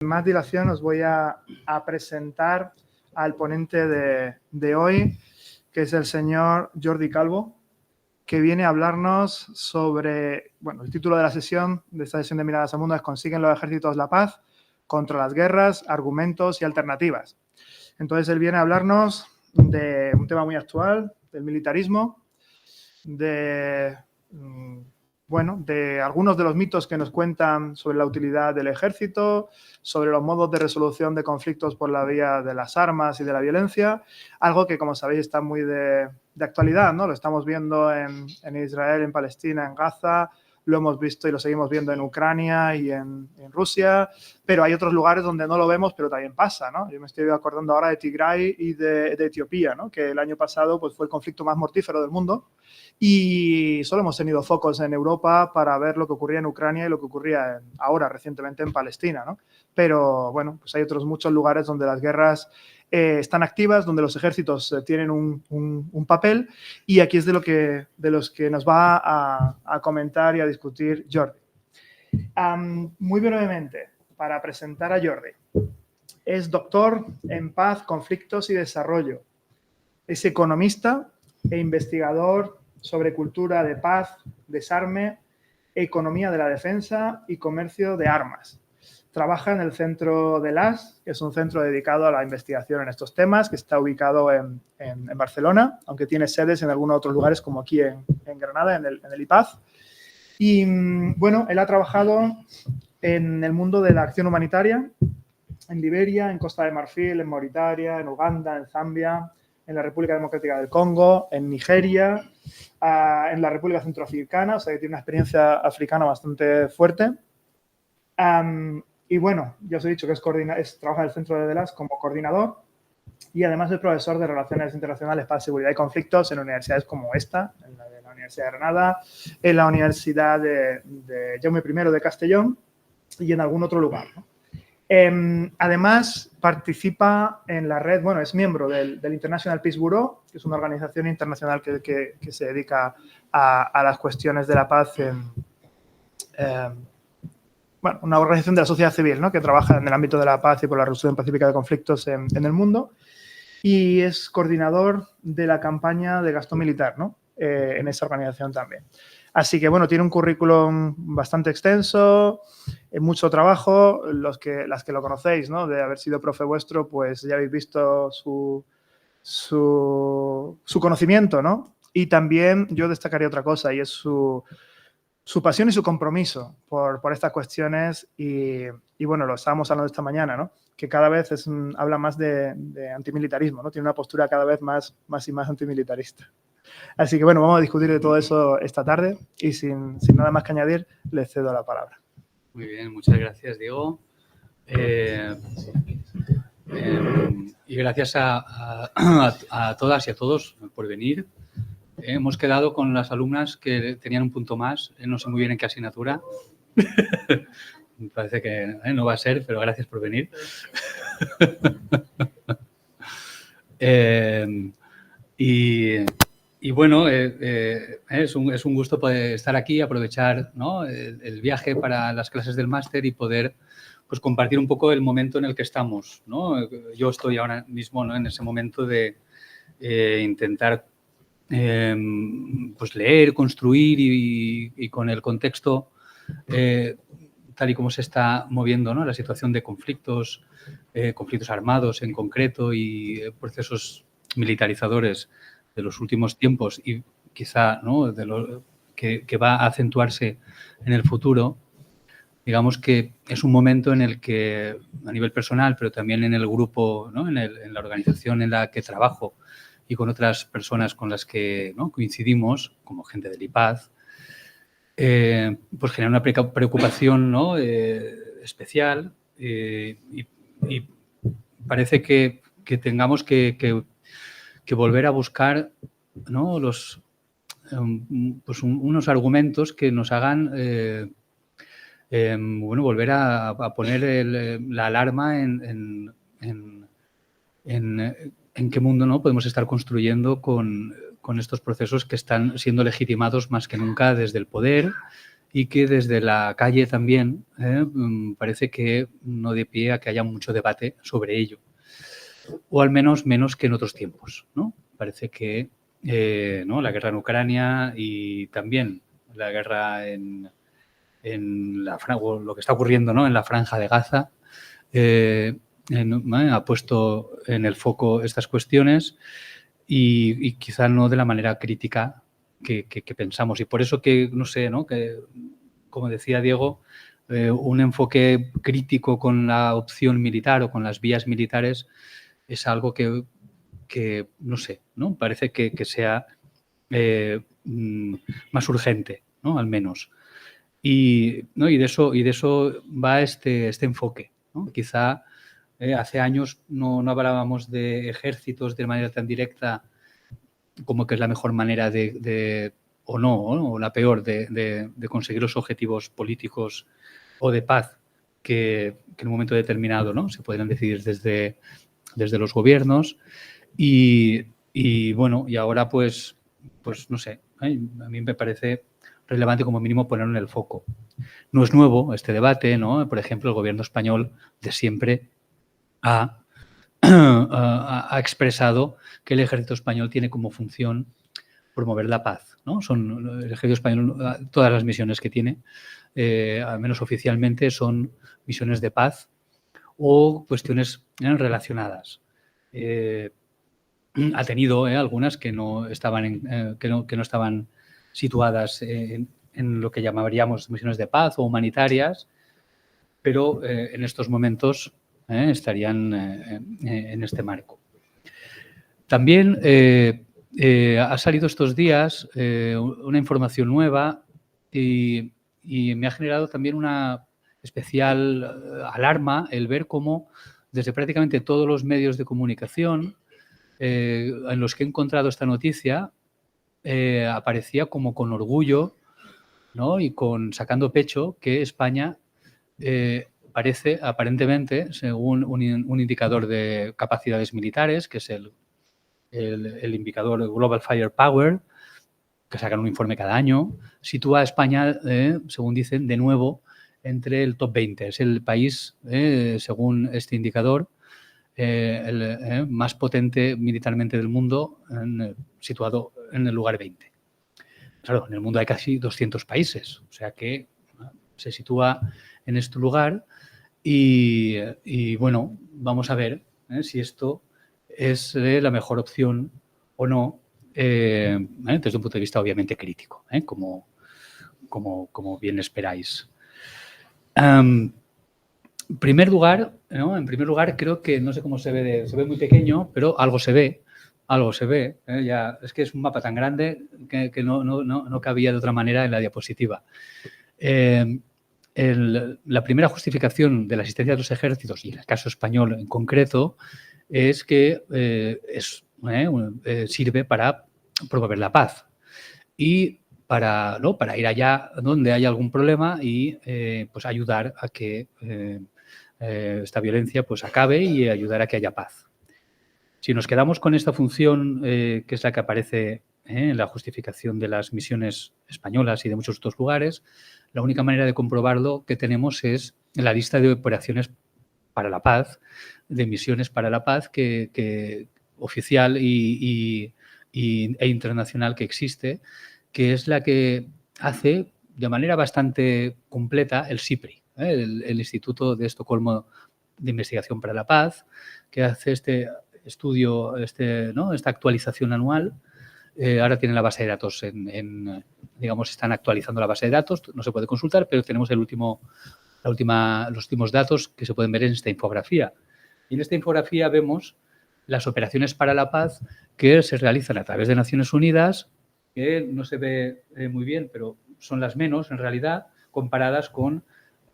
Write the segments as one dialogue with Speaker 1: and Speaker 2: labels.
Speaker 1: Sin más dilación os voy a presentar al ponente de hoy, que es el señor Jordi Calvo, que viene a hablarnos sobre, bueno, el título de la sesión, de esta sesión de Miradas al Mundo es ¿Consiguen los ejércitos la paz? Contra las guerras, argumentos y alternativas. Entonces, él viene a hablarnos de un tema muy actual, del militarismo, de algunos de los mitos que nos cuentan sobre la utilidad del ejército, sobre los modos de resolución de conflictos por la vía de las armas y de la violencia, algo que, como sabéis, está muy de actualidad, ¿no? Lo estamos viendo en Israel, en Palestina, en Gaza, lo hemos visto y lo seguimos viendo en Ucrania y en Rusia, pero hay otros lugares donde no lo vemos, pero también pasa, ¿no? Yo me estoy acordando ahora de Tigray y de Etiopía, ¿no? Que el año pasado pues, fue el conflicto más mortífero del mundo y solo hemos tenido focos en Europa para ver lo que ocurría en Ucrania y lo que ocurría ahora recientemente en Palestina, ¿no? Pero, bueno, pues hay otros muchos lugares donde las guerras están activas, donde los ejércitos tienen un papel, y aquí es de los que nos va a comentar y a discutir Jordi. Muy brevemente, para presentar a Jordi. Es doctor en paz, conflictos y desarrollo. Es economista e investigador sobre cultura de paz, desarme, economía de la defensa y comercio de armas. Trabaja en el Centro de LAS, que es un centro dedicado a la investigación en estos temas, que está ubicado en Barcelona, aunque tiene sedes en algunos otros lugares, como aquí en Granada, en el IPAZ. Y, bueno, él ha trabajado en el mundo de la acción humanitaria, en Liberia, en Costa de Marfil, en Mauritania, en Uganda, en Zambia, en la República Democrática del Congo, en Nigeria, en la República Centroafricana, o sea que tiene una experiencia africana bastante fuerte. Y bueno, ya os he dicho que trabaja en el Centro de LAS como coordinador y además es profesor de Relaciones Internacionales para Seguridad y Conflictos en universidades como esta, en la Universidad de Granada, en la Universidad de Jaume I de Castellón y en algún otro lugar, ¿no? Además, participa en la red, bueno, es miembro del International Peace Bureau, que es una organización internacional que se dedica a las cuestiones de la paz bueno, una organización de la sociedad civil, ¿no? Que trabaja en el ámbito de la paz y por la resolución pacífica de conflictos en el mundo, y es coordinador de la campaña de gasto militar, ¿no? En esa organización también. Así que, bueno, tiene un currículum bastante extenso, mucho trabajo. Las que lo conocéis, ¿no? De haber sido profe vuestro, pues ya habéis visto su conocimiento, ¿no? Y también yo destacaría otra cosa, y es su pasión y su compromiso por estas cuestiones y, bueno, lo estábamos hablando esta mañana, ¿no? Que cada vez habla más de antimilitarismo, ¿no? Tiene una postura cada vez más y más antimilitarista. Así que, bueno, vamos a discutir de todo eso esta tarde y sin nada más que añadir, le cedo la palabra.
Speaker 2: Muy bien, muchas gracias, Diego. Y gracias a todas y a todos por venir. Hemos quedado con las alumnas que tenían un punto más, no sé muy bien en qué asignatura. Me parece que no va a ser, pero gracias por venir. Y bueno, es un gusto poder estar aquí, aprovechar, ¿no? el viaje para las clases del máster y poder pues, compartir un poco el momento en el que estamos, ¿no? Yo estoy ahora mismo, ¿no? En ese momento de intentar pues leer, construir y con el contexto tal y como se está moviendo, ¿no? La situación de conflictos armados en concreto y procesos militarizadores de los últimos tiempos y quizá, ¿no? de lo que va a acentuarse en el futuro, digamos que es un momento en el que a nivel personal, pero también en el grupo, ¿no? en la organización en la que trabajo y con otras personas con las que, ¿no? coincidimos, como gente del IPAZ, pues genera una preocupación, ¿no? Especial y parece que tengamos que volver a buscar, ¿no? Pues unos argumentos que nos hagan bueno, volver a poner la alarma en qué mundo, ¿no? podemos estar construyendo con estos procesos que están siendo legitimados más que nunca desde el poder y que desde la calle también parece que no da pie a que haya mucho debate sobre ello, o al menos menos que en otros tiempos, ¿no? Parece que ¿no? La guerra en Ucrania y también la guerra en o lo que está ocurriendo, ¿no? En la Franja de Gaza ha puesto en el foco estas cuestiones y quizá no de la manera crítica que pensamos. Y por eso que, no sé, ¿no? Que, como decía Diego, un enfoque crítico con la opción militar o con las vías militares es algo que no sé, ¿no? Parece que sea más urgente, ¿no? Al menos. Y de eso va este enfoque, ¿no? Quizá hace años no hablábamos de ejércitos de manera tan directa como que es la mejor manera o no, o la peor, de conseguir los objetivos políticos o de paz que en un momento determinado, ¿no? Se podrían decidir desde los gobiernos. Y bueno, y ahora pues no sé, a mí me parece relevante como mínimo ponerlo en el foco. No es nuevo este debate, ¿no? Por ejemplo, el gobierno español de siempre ha expresado que el ejército español tiene como función promover la paz, ¿no? El ejército español, todas las misiones que tiene, al menos oficialmente, son misiones de paz o cuestiones relacionadas. Ha tenido algunas que no estaban, que no estaban situadas en lo que llamaríamos misiones de paz o humanitarias, pero en estos momentos estarían en este marco. También ha salido estos días una información nueva y me ha generado también una especial alarma el ver cómo desde prácticamente todos los medios de comunicación en los que he encontrado esta noticia aparecía como con orgullo, ¿no? Y sacando pecho que España parece, aparentemente, según un indicador de capacidades militares, que es el indicador Global Firepower, que sacan un informe cada año, sitúa a España, según dicen, de nuevo entre el top 20. Es el país, según este indicador, el más potente militarmente del mundo, situado en el lugar 20. Claro, en el mundo hay casi 200 países, o sea que se sitúa en este lugar y bueno, vamos a ver si esto es la mejor opción o no, desde un punto de vista obviamente crítico, como bien esperáis. En primer lugar, creo que, no sé cómo se ve, se ve muy pequeño, pero algo se ve. Ya, es que es un mapa tan grande que no cabía de otra manera en la diapositiva. La primera justificación de la asistencia de los ejércitos, y en el caso español en concreto, es que sirve para promover la paz y para ir allá donde haya algún problema y pues ayudar a que esta violencia pues acabe y ayudar a que haya paz. Si nos quedamos con esta función, que es la que aparece en la justificación de las misiones españolas y de muchos otros lugares, la única manera de comprobarlo que tenemos es en la lista de operaciones para la paz, de misiones para la paz que oficial e internacional que existe, que es la que hace de manera bastante completa el SIPRI, el Instituto de Estocolmo de Investigación para la Paz, que hace este estudio, esta actualización anual. Ahora tienen la base de datos digamos, están actualizando la base de datos, no se puede consultar, pero tenemos los últimos datos que se pueden ver en esta infografía. Y en esta infografía vemos las operaciones para la paz que se realizan a través de Naciones Unidas, que no se ve muy bien, pero son las menos en realidad, comparadas con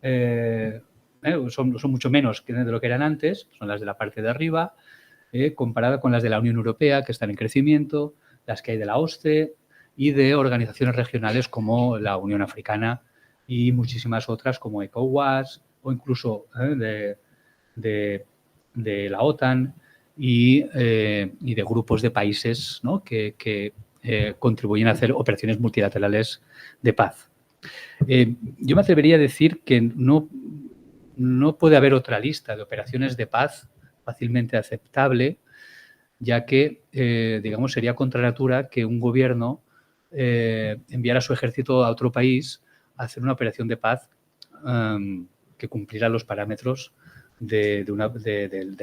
Speaker 2: son mucho menos de lo que eran antes, son las de la parte de arriba, comparada con las de la Unión Europea, que están en crecimiento, las que hay de la OSCE y de organizaciones regionales como la Unión Africana y muchísimas otras como ECOWAS o incluso de la OTAN y de grupos de países, ¿no? que contribuyen a hacer operaciones multilaterales de paz. Yo me atrevería a decir que no puede haber otra lista de operaciones de paz fácilmente aceptable, ya que, digamos, sería contra natura que un gobierno enviara su ejército a otro país a hacer una operación de paz que cumpliera los parámetros de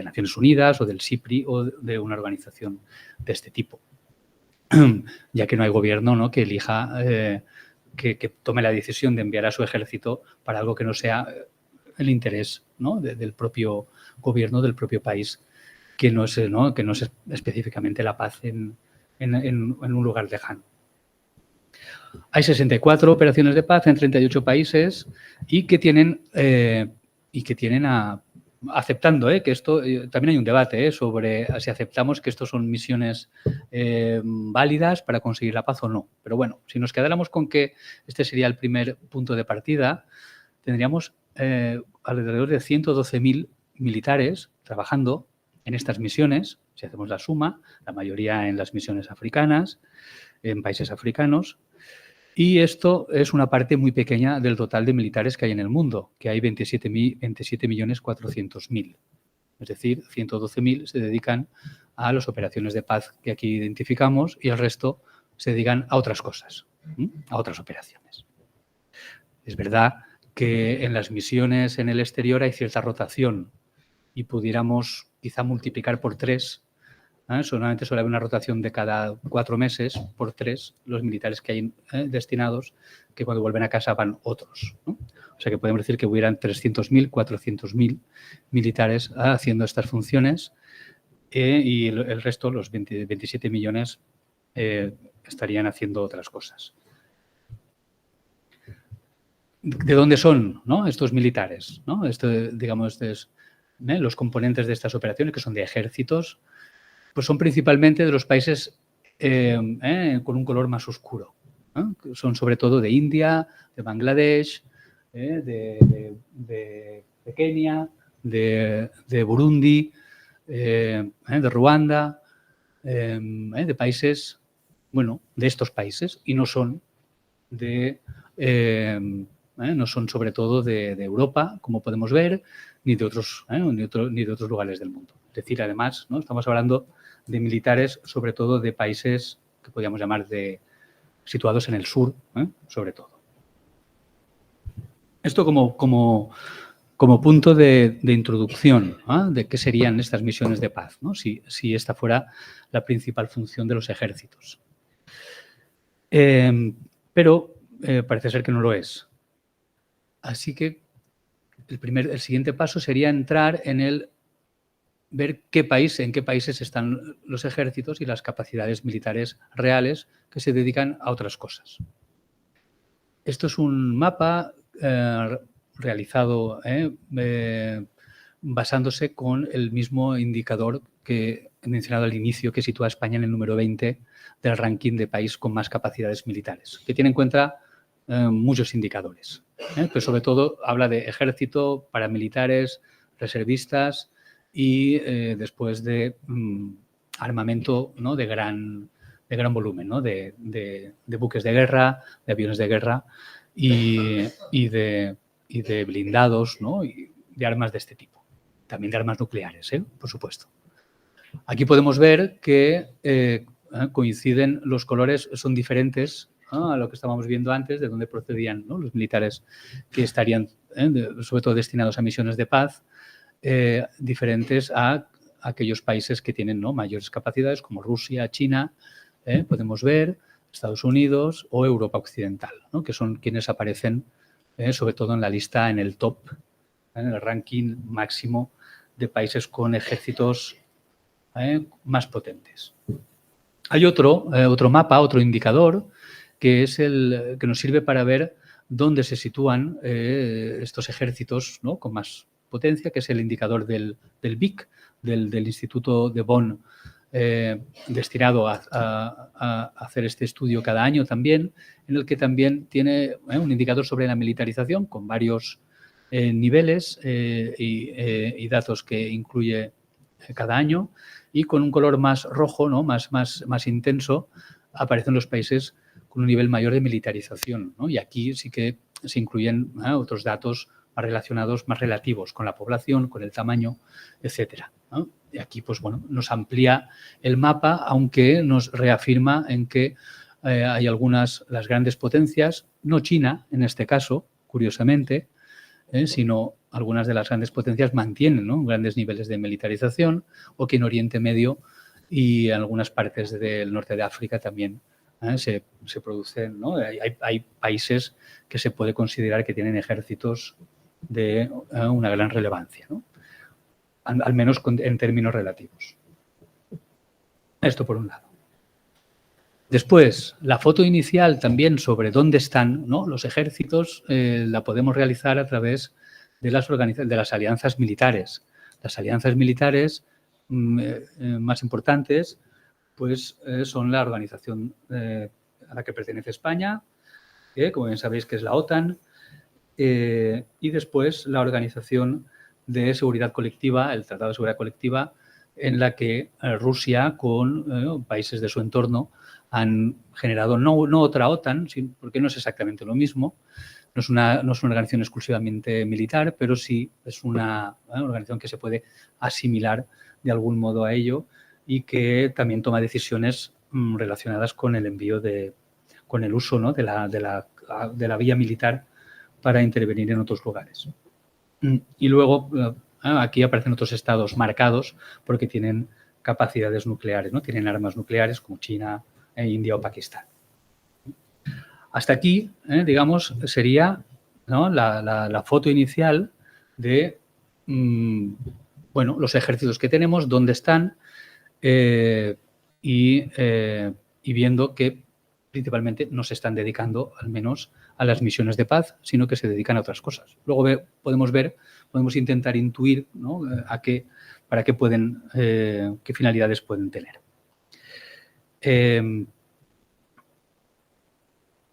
Speaker 2: Naciones Unidas o del SIPRI o de una organización de este tipo, ya que no hay gobierno, ¿no?, que elija, que tome la decisión de enviar a su ejército para algo que no sea el interés, ¿no?, del propio gobierno del propio país, que no es específicamente la paz en un lugar lejano. Hay 64 operaciones de paz en 38 países y que tienen aceptando que esto, también hay un debate sobre si aceptamos que estos son misiones válidas para conseguir la paz o no. Pero bueno, si nos quedáramos con que este sería el primer punto de partida, tendríamos alrededor de 112.000 militares trabajando en estas misiones, si hacemos la suma, la mayoría en las misiones africanas, en países africanos, y esto es una parte muy pequeña del total de militares que hay en el mundo, que hay 27.400.000. Es decir, 112.000 se dedican a las operaciones de paz que aquí identificamos y el resto se dedican a otras cosas, a otras operaciones. Es verdad que en las misiones en el exterior hay cierta rotación y pudiéramos quizá multiplicar por 3. Solamente suele haber una rotación de cada 4 meses por 3 los militares que hay destinados, que cuando vuelven a casa van otros, ¿no? O sea que podemos decir que hubieran 300.000, 400.000 militares haciendo estas funciones y el resto, los 27 millones, estarían haciendo otras cosas. ¿De dónde son, ¿no?, estos militares, ¿no? Digamos, los componentes de estas operaciones, que son de ejércitos, pues son principalmente de los países con un color más oscuro. Son sobre todo de India, de Bangladesh, de Kenia, de Burundi, de Ruanda, de países, bueno, de estos países, y no son no son sobre todo de Europa, como podemos ver, ni de otros lugares del mundo. Es decir, además, ¿no?, estamos hablando de militares, sobre todo de países que podríamos llamar situados en el sur, sobre todo. Esto como punto de introducción, de qué serían estas misiones de paz, ¿no?, si esta fuera la principal función de los ejércitos. Pero parece ser que no lo es. Así que el siguiente paso sería entrar en ver en qué países están los ejércitos y las capacidades militares reales que se dedican a otras cosas. Esto es un mapa realizado basándose con el mismo indicador que he mencionado al inicio, que sitúa a España en el número 20 del ranking de país con más capacidades militares, que tiene en cuenta muchos indicadores, pero sobre todo habla de ejército, paramilitares, reservistas y después de armamento, ¿no?, de gran volumen, ¿no?, de buques de guerra, de aviones de guerra y de blindados, ¿no?, y de armas de este tipo. También de armas nucleares, por supuesto. Aquí podemos ver que coinciden, los colores son diferentes a lo que estábamos viendo antes, de dónde procedían, ¿no?, los militares que estarían sobre todo destinados a misiones de paz, diferentes a aquellos países que tienen, ¿no?, mayores capacidades, como Rusia, China, podemos ver, Estados Unidos o Europa Occidental, ¿no?, que son quienes aparecen sobre todo en la lista, en el top, en el ranking máximo de países con ejércitos más potentes. Hay otro mapa, otro indicador, que es el que nos sirve para ver dónde se sitúan estos ejércitos, ¿no?, con más potencia, que es el indicador del BIC, del Instituto de Bonn, destinado a hacer este estudio cada año también, en el que también tiene un indicador sobre la militarización con varios niveles y datos que incluye cada año, y con un color más rojo, ¿no?, más intenso, aparecen los países con un nivel mayor de militarización, ¿no? Y aquí sí que se incluyen otros datos más relacionados, más relativos con la población, con el tamaño, etcétera, ¿no? Y aquí, pues bueno, nos amplía el mapa, aunque nos reafirma en que hay las grandes potencias, no China en este caso, curiosamente, sino algunas de las grandes potencias mantienen, ¿no?, grandes niveles de militarización, o que en Oriente Medio y en algunas partes del norte de África también se producen, ¿no? Hay países que se puede considerar que tienen ejércitos de una gran relevancia, ¿no? Al menos en términos relativos. Esto por un lado. Después, la foto inicial también sobre dónde están, ¿no?, los ejércitos la podemos realizar a través de las alianzas militares. Las alianzas militares más importantes pues, son la organización a la que pertenece España, como bien sabéis que es la OTAN, y después la Organización de Seguridad Colectiva, el Tratado de Seguridad Colectiva, en la que Rusia con países de su entorno han generado no otra OTAN, porque no es exactamente lo mismo, no es una organización exclusivamente militar, pero sí es una organización que se puede asimilar de algún modo a ello y que también toma decisiones relacionadas con el envío con el uso, ¿no?, de la vía militar para intervenir en otros lugares. Y luego aquí aparecen otros estados marcados porque tienen capacidades nucleares, ¿no? Tienen armas nucleares como China, India o Pakistán. Hasta aquí, digamos, sería, ¿no?, la foto inicial de bueno, los ejércitos que tenemos, dónde están y viendo que principalmente no se están dedicando al menos a las misiones de paz, sino que se dedican a otras cosas. Luego podemos intentar intuir, ¿no?, para qué pueden, qué finalidades pueden tener.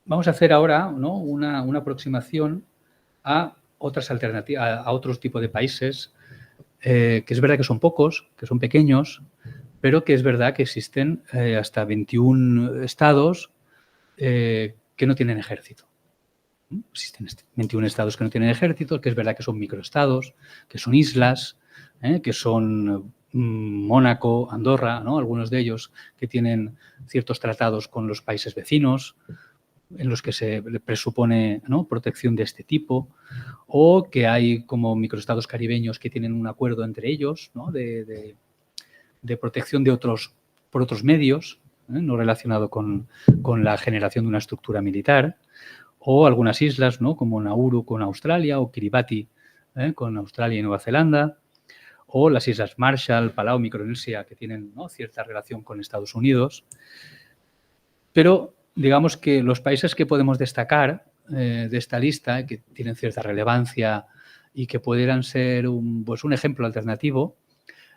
Speaker 2: Vamos a hacer ahora, ¿no?, una aproximación a otras alternativas, a otros tipos de países, que es verdad que son pocos, que son pequeños, pero que es verdad que existen hasta 21 estados que no tienen ejército. Existen 21 estados que no tienen ejército, que es verdad que son microestados, que son islas, que son Mónaco, Andorra, ¿no?, algunos de ellos que tienen ciertos tratados con los países vecinos, en los que se presupone, ¿no?, protección de este tipo, o que hay como microestados caribeños que tienen un acuerdo entre ellos, ¿no?, de protección por otros medios, no relacionado con la generación de una estructura militar, o algunas islas, ¿no?, como Nauru con Australia o Kiribati con Australia y Nueva Zelanda, o las Islas Marshall, Palau, Micronesia, que tienen, ¿no?, cierta relación con Estados Unidos. Pero digamos que los países que podemos destacar de esta lista, que tienen cierta relevancia y que pudieran ser un ejemplo alternativo,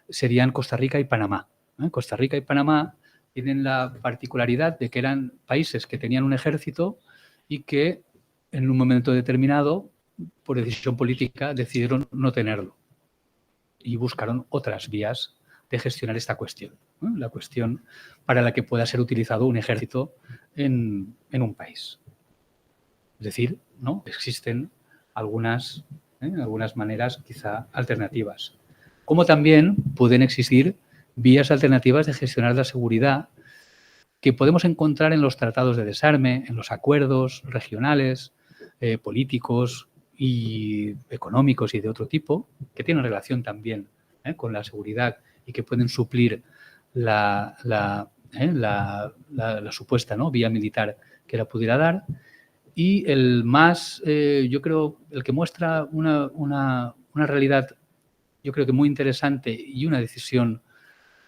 Speaker 2: serían Costa Rica y Panamá. Costa Rica y Panamá tienen la particularidad de que eran países que tenían un ejército y que en un momento determinado, por decisión política, decidieron no tenerlo y buscaron otras vías de gestionar esta cuestión, ¿no?, la cuestión para la que pueda ser utilizado un ejército en un país. Es decir, ¿no?, existen algunas maneras quizá alternativas. Como también pueden existir vías alternativas de gestionar la seguridad que podemos encontrar en los tratados de desarme, en los acuerdos regionales, políticos y económicos y de otro tipo, que tienen relación también con la seguridad y que pueden suplir la supuesta, ¿no?, vía militar que la pudiera dar. Y el más, yo creo, el que muestra una realidad, yo creo que muy interesante y una decisión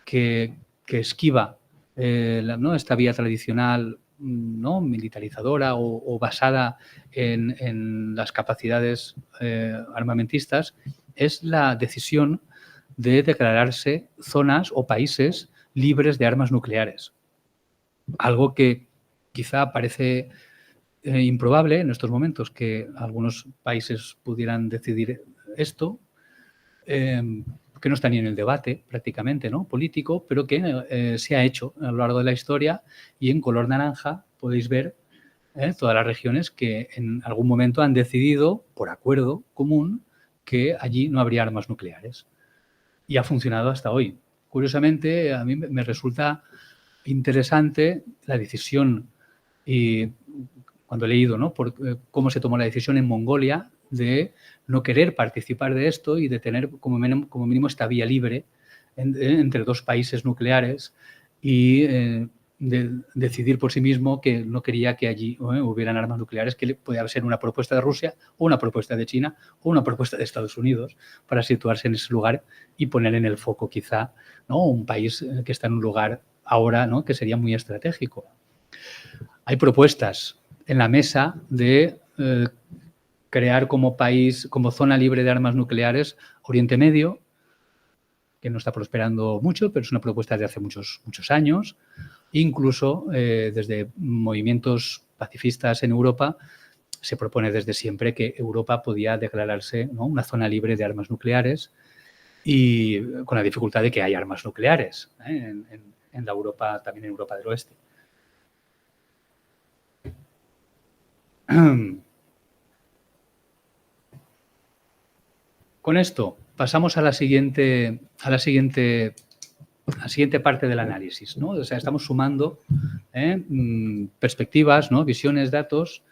Speaker 2: que esquiva ¿no?, esta vía tradicional, ¿no?, militarizadora o basada en las capacidades armamentistas, es la decisión de declararse zonas o países libres de armas nucleares. Algo que quizá parece improbable en estos momentos, que algunos países pudieran decidir esto, que no está ni en el debate prácticamente, ¿no?, político, pero que se ha hecho a lo largo de la historia, y en color naranja podéis ver todas las regiones que en algún momento han decidido, por acuerdo común, que allí no habría armas nucleares. Y ha funcionado hasta hoy. Curiosamente, a mí me resulta interesante la decisión, y cuando he leído, ¿no?, por cómo se tomó la decisión en Mongolia de no querer participar de esto y de tener como mínimo esta vía libre entre dos países nucleares y de decidir por sí mismo que no quería que allí hubieran armas nucleares, que podía ser una propuesta de Rusia o una propuesta de China o una propuesta de Estados Unidos para situarse en ese lugar y poner en el foco quizá, ¿no?, un país que está en un lugar ahora, ¿no?, que sería muy estratégico. Hay propuestas en la mesa de crear como país, como zona libre de armas nucleares, Oriente Medio, que no está prosperando mucho, pero es una propuesta de hace muchos años. Incluso desde movimientos pacifistas en Europa se propone desde siempre que Europa podía declararse, ¿no?, una zona libre de armas nucleares, y con la dificultad de que hay armas nucleares en la Europa, también en Europa del Oeste. Con esto pasamos a la siguiente parte del análisis, ¿no? O sea, estamos sumando perspectivas, ¿no?, visiones, datos,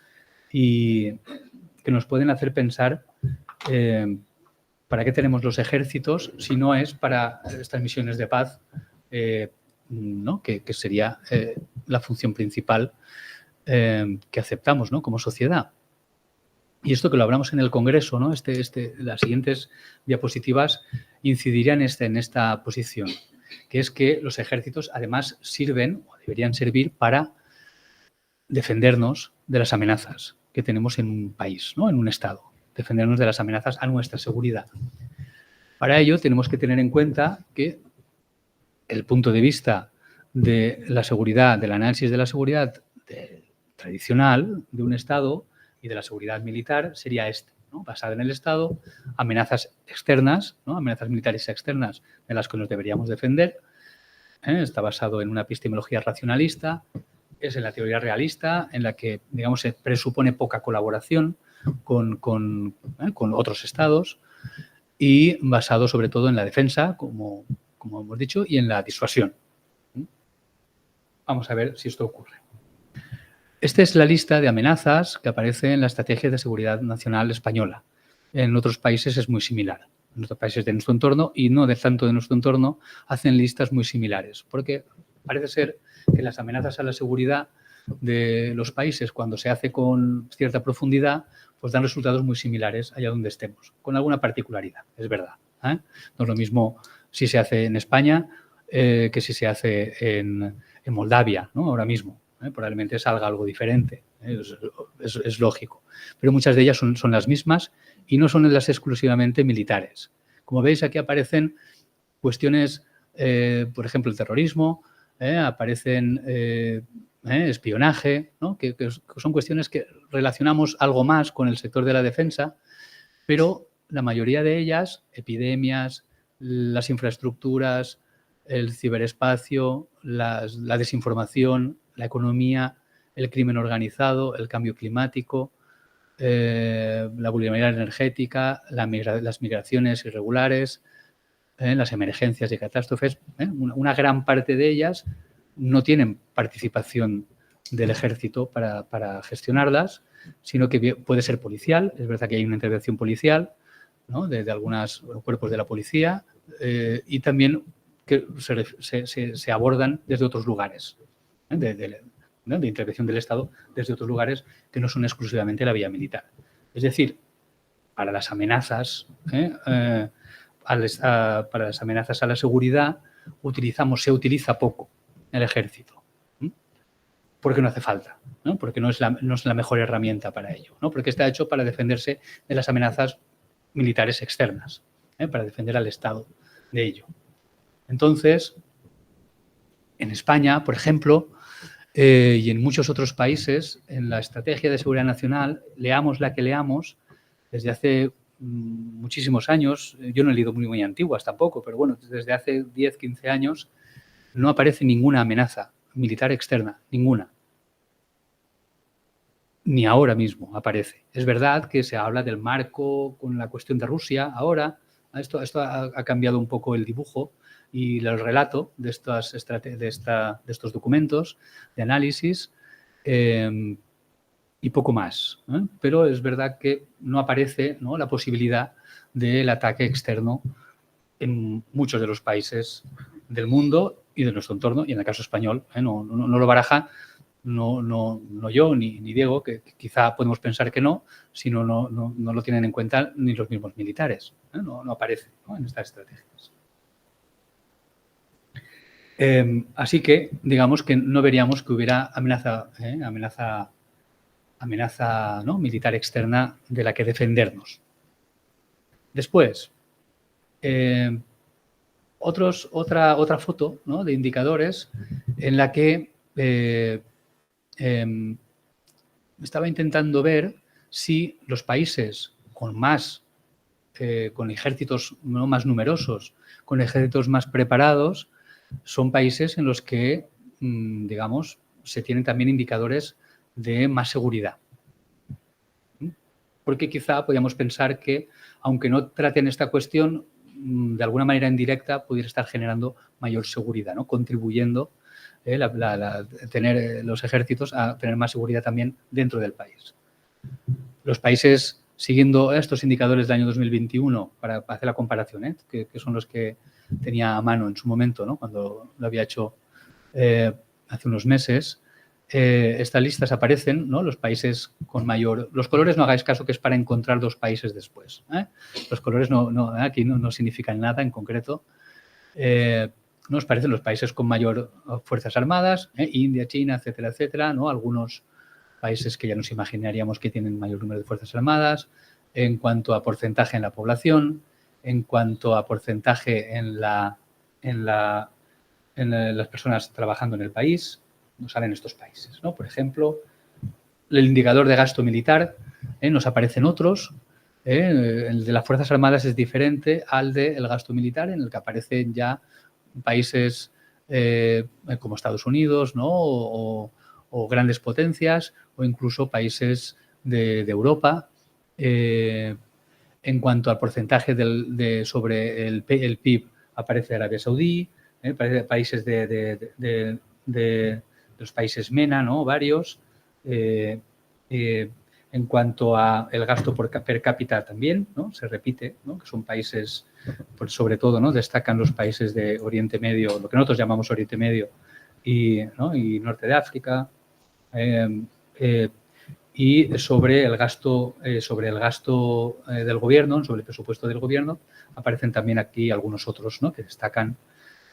Speaker 2: y que nos pueden hacer pensar para qué tenemos los ejércitos si no es para estas misiones de paz, ¿no?, que sería la función principal que aceptamos, ¿no?, como sociedad. Y esto que lo hablamos en el Congreso, ¿no?, las siguientes diapositivas incidirían en esta posición, que es que los ejércitos además sirven o deberían servir para defendernos de las amenazas que tenemos en un país, ¿no?, en un Estado, defendernos de las amenazas a nuestra seguridad. Para ello tenemos que tener en cuenta que el punto de vista de la seguridad, del análisis de la seguridad tradicional de un Estado y de la seguridad militar sería ¿no?, basada en el Estado, amenazas externas, ¿no?, amenazas militares externas de las que nos deberíamos defender. Está basado en una epistemología racionalista, es en la teoría realista, en la que, digamos, se presupone poca colaboración con otros estados, y basado sobre todo en la defensa, como hemos dicho, y en la disuasión. Vamos a ver si esto ocurre. Esta es la lista de amenazas que aparece en la Estrategia de Seguridad Nacional Española. En otros países es muy similar. En otros países de nuestro entorno, y no de tanto de nuestro entorno, hacen listas muy similares, porque parece ser que las amenazas a la seguridad de los países, cuando se hace con cierta profundidad, pues dan resultados muy similares allá donde estemos, con alguna particularidad, es verdad. No es lo mismo si se hace en España que si se hace en Moldavia, ¿no?, ahora mismo. Probablemente salga algo diferente, es lógico. Pero muchas de ellas son las mismas y no son las exclusivamente militares. Como veis, aquí aparecen cuestiones, por ejemplo, el terrorismo, aparecen espionaje, ¿no?, que son cuestiones que relacionamos algo más con el sector de la defensa, pero la mayoría de ellas, epidemias, las infraestructuras, el ciberespacio, la desinformación, la economía, el crimen organizado, el cambio climático, la vulnerabilidad energética, las migraciones irregulares, las emergencias y catástrofes, una gran parte de ellas no tienen participación del ejército para gestionarlas, sino que puede ser policial. Es verdad que hay una intervención policial, ¿no?, de algunos cuerpos de la policía, y también que se abordan desde otros lugares, de intervención del Estado desde otros lugares que no son exclusivamente la vía militar. Es decir, para las amenazas, para las amenazas a la seguridad se utiliza poco el ejército, porque no hace falta, ¿no?, porque no es la mejor herramienta para ello, ¿no?, porque está hecho para defenderse de las amenazas militares externas, para defender al Estado de ello. Entonces, en España, por ejemplo, y en muchos otros países, en la Estrategia de Seguridad Nacional, leamos la que leamos, desde hace muchísimos años, yo no he leído muy antiguas tampoco, pero bueno, desde hace 10, 15 años, no aparece ninguna amenaza militar externa, ninguna. ni ahora mismo aparece. Es verdad que se habla del marco con la cuestión de Rusia ahora. Esto ha cambiado un poco el dibujo y el relato de estos documentos de análisis y poco más. Pero es verdad que no aparece, ¿no?, la posibilidad del ataque externo en muchos de los países del mundo y de nuestro entorno, y en el caso español no lo baraja no yo ni Diego, que quizá podemos pensar que no, sino no lo tienen en cuenta ni los mismos militares. No aparece, ¿no?, en estas estrategias. Así que, digamos que no veríamos que hubiera amenaza ¿no?, militar externa de la que defendernos. Después, otra foto, ¿no?, de indicadores en la que estaba intentando ver si los países con ejércitos, ¿no?, más numerosos, con ejércitos más preparados, son países en los que, digamos, se tienen también indicadores de más seguridad. Porque quizá podríamos pensar que, aunque no traten esta cuestión, de alguna manera indirecta pudiera estar generando mayor seguridad, ¿no?, contribuyendo tener los ejércitos a tener más seguridad también dentro del país. Los países, siguiendo estos indicadores del año 2021, para hacer la comparación, que son los que tenía a mano en su momento, ¿no?, cuando lo había hecho hace unos meses, estas listas aparecen, ¿no?, los países con mayor... Los colores no hagáis caso, que es para encontrar dos países después. Los colores aquí no significan nada en concreto. Nos parecen los países con mayor fuerzas armadas, India, China, etcétera, etcétera, ¿no? Algunos países que ya nos imaginaríamos que tienen mayor número de fuerzas armadas, en cuanto a porcentaje en la población, en cuanto a porcentaje en las personas trabajando en el país, nos salen estos países, ¿no? Por ejemplo, el indicador de gasto militar, nos aparecen otros. El de las Fuerzas Armadas es diferente al del gasto militar, en el que aparecen ya países como Estados Unidos, ¿no?, o grandes potencias, o incluso países de Europa. En cuanto al porcentaje sobre el PIB, aparece Arabia Saudí, países de los países MENA, ¿no?, varios. En cuanto a el gasto per cápita también, ¿no?, se repite, ¿no?, que son países, pues sobre todo, ¿no?, destacan los países de Oriente Medio, lo que nosotros llamamos Oriente Medio, y Norte de África. Y sobre el gasto del gobierno, sobre el presupuesto del gobierno, aparecen también aquí algunos otros, ¿no?, que destacan,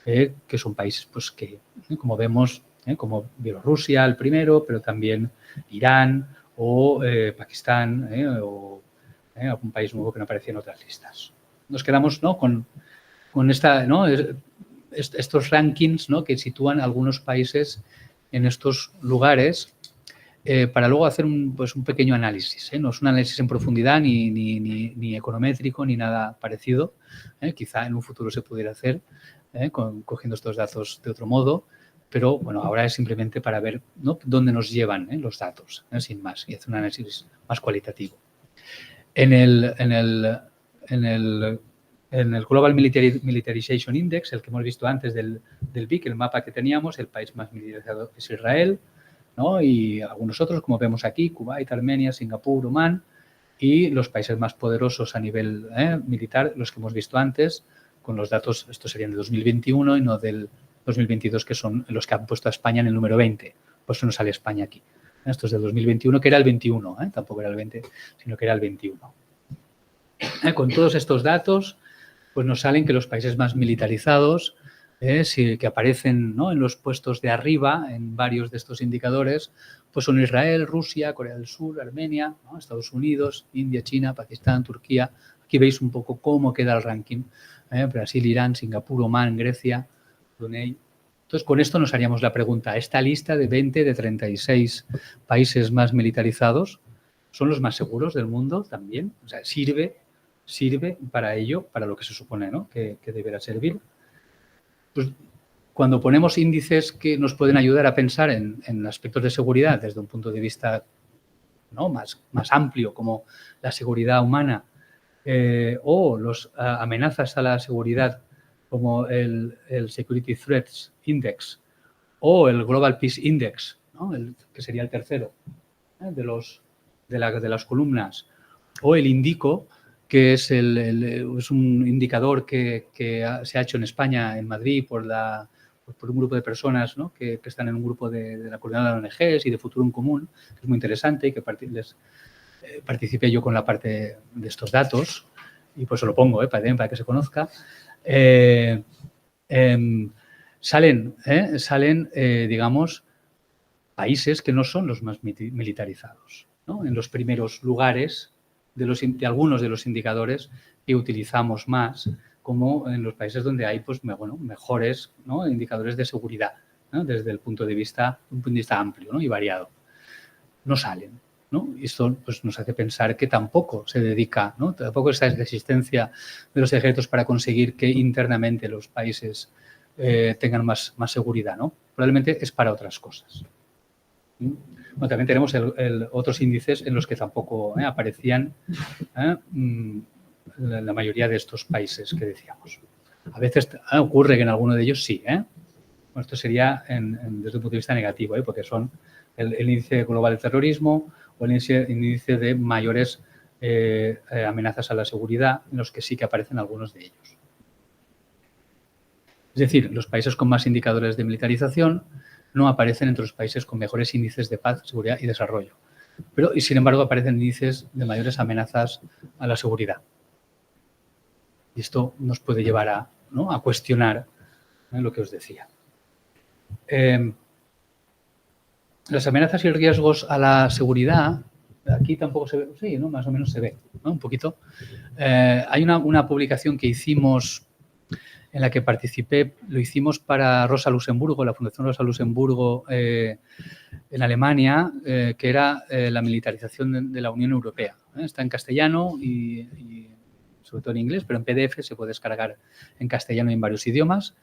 Speaker 2: que son países, pues que, como vemos, como Bielorrusia, el primero, pero también Irán o Pakistán, o algún país nuevo que no aparecía en otras listas. Nos quedamos, ¿no?, con estos rankings, ¿no?, que sitúan algunos países en estos lugares, para luego hacer un pequeño análisis. No es un análisis en profundidad ni econométrico ni nada parecido. Quizá en un futuro se pudiera hacer cogiendo estos datos de otro modo, pero bueno, ahora es simplemente para ver, ¿no?, dónde nos llevan los datos, sin más, y hacer un análisis más cualitativo. En el Global Militarization Index, el que hemos visto antes del BIC, el mapa que teníamos, el país más militarizado es Israel, ¿no?, y algunos otros, como vemos aquí, Kuwait, Armenia, Singapur, Omán, y los países más poderosos a nivel militar, los que hemos visto antes, con los datos, estos serían de 2021 y no del 2022, que son los que han puesto a España en el número 20. Por eso no sale España aquí. Esto es del 2021, que era el 21, tampoco era el 20, sino que era el 21. Con todos estos datos, pues nos salen que los países más militarizados, que aparecen, ¿no?, en los puestos de arriba, en varios de estos indicadores, pues son Israel, Rusia, Corea del Sur, Armenia, ¿no?, Estados Unidos, India, China, Pakistán, Turquía. Aquí veis un poco cómo queda el ranking. Brasil, Irán, Singapur, Omán, Grecia, Brunei. Entonces, con esto nos haríamos la pregunta, ¿esta lista de 20 de 36 países más militarizados son los más seguros del mundo también? O sea, ¿sirve para ello, para lo que se supone, ¿no?, que deberá servir? Pues cuando ponemos índices que nos pueden ayudar a pensar en aspectos de seguridad desde un punto de vista ¿no? más amplio, como la seguridad humana, o las amenazas a la seguridad, como el Security Threats Index o el Global Peace Index, ¿no? Que sería el tercero de las columnas, o el INDICO, que es es un indicador que se ha hecho en España, en Madrid, por un grupo de personas, ¿no? que están en un grupo de la coordinadora de ONGs y de Futuro en Común, que es muy interesante y que participé yo con la parte de estos datos, y pues se lo pongo para que se conozca. Salen, digamos, países que no son los más militarizados, ¿no? En los primeros lugares de algunos de los indicadores que utilizamos más, como en los países donde hay pues, mejores, ¿no? indicadores de seguridad, ¿no? Desde un punto de vista amplio, ¿no? y variado. No salen, ¿no? Y esto pues, nos hace pensar que tampoco se dedica, ¿no? Tampoco esa es la existencia de los ejércitos para conseguir que internamente los países tengan más seguridad, ¿no? Probablemente es para otras cosas. Bueno, también tenemos otros índices en los que tampoco aparecían la mayoría de estos países que decíamos. A veces ocurre que en alguno de ellos sí. Bueno, esto sería desde un punto de vista negativo, porque son el índice global de terrorismo o el índice de mayores amenazas a la seguridad, en los que sí que aparecen algunos de ellos. Es decir, los países con más indicadores de militarización no aparecen entre los países con mejores índices de paz, seguridad y desarrollo. Y sin embargo, aparecen índices de mayores amenazas a la seguridad. Y esto nos puede llevar a cuestionar lo que os decía. Las amenazas y riesgos a la seguridad, aquí tampoco se ve, sí, ¿no? Más o menos se ve, ¿no? Un poquito. Hay una publicación que hicimos en la que participé, lo hicimos para Rosa Luxemburgo, la Fundación Rosa Luxemburgo en Alemania, que era la militarización de la Unión Europea. Está en castellano y sobre todo en inglés, pero en PDF se puede descargar en castellano y en varios idiomas,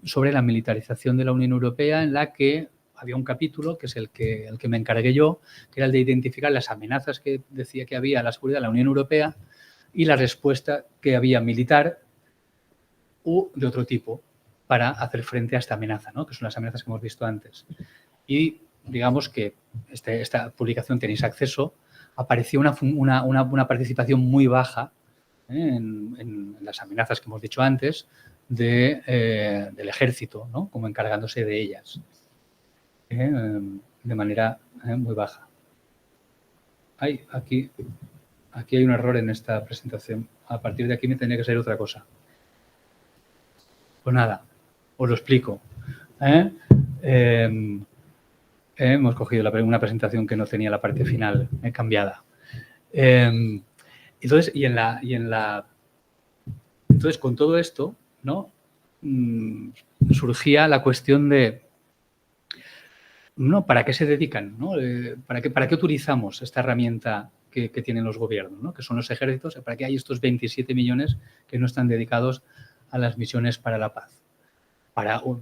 Speaker 2: sobre la militarización de la Unión Europea, en la que había un capítulo, que es el que me encargué yo, que era el de identificar las amenazas que decía que había a la seguridad de la Unión Europea y la respuesta que había militar u de otro tipo para hacer frente a esta amenaza, ¿no? Que son las amenazas que hemos visto antes. Y digamos que esta publicación tenéis acceso, apareció una participación muy baja en las amenazas que hemos dicho antes del ejército, ¿no? Como encargándose de ellas, de manera muy baja. Aquí hay un error en esta presentación. A partir de aquí me tendría que salir otra cosa. Pues nada, os lo explico. Hemos cogido una presentación que no tenía la parte final cambiada. Entonces, entonces, con todo esto, ¿no? Surgía la cuestión de, ¿no? ¿Para qué se dedican? ¿No? ¿Para qué utilizamos esta herramienta que tienen los gobiernos, ¿no? Que son los ejércitos? ¿Para qué hay estos 27 millones que no están dedicados a las misiones para la paz?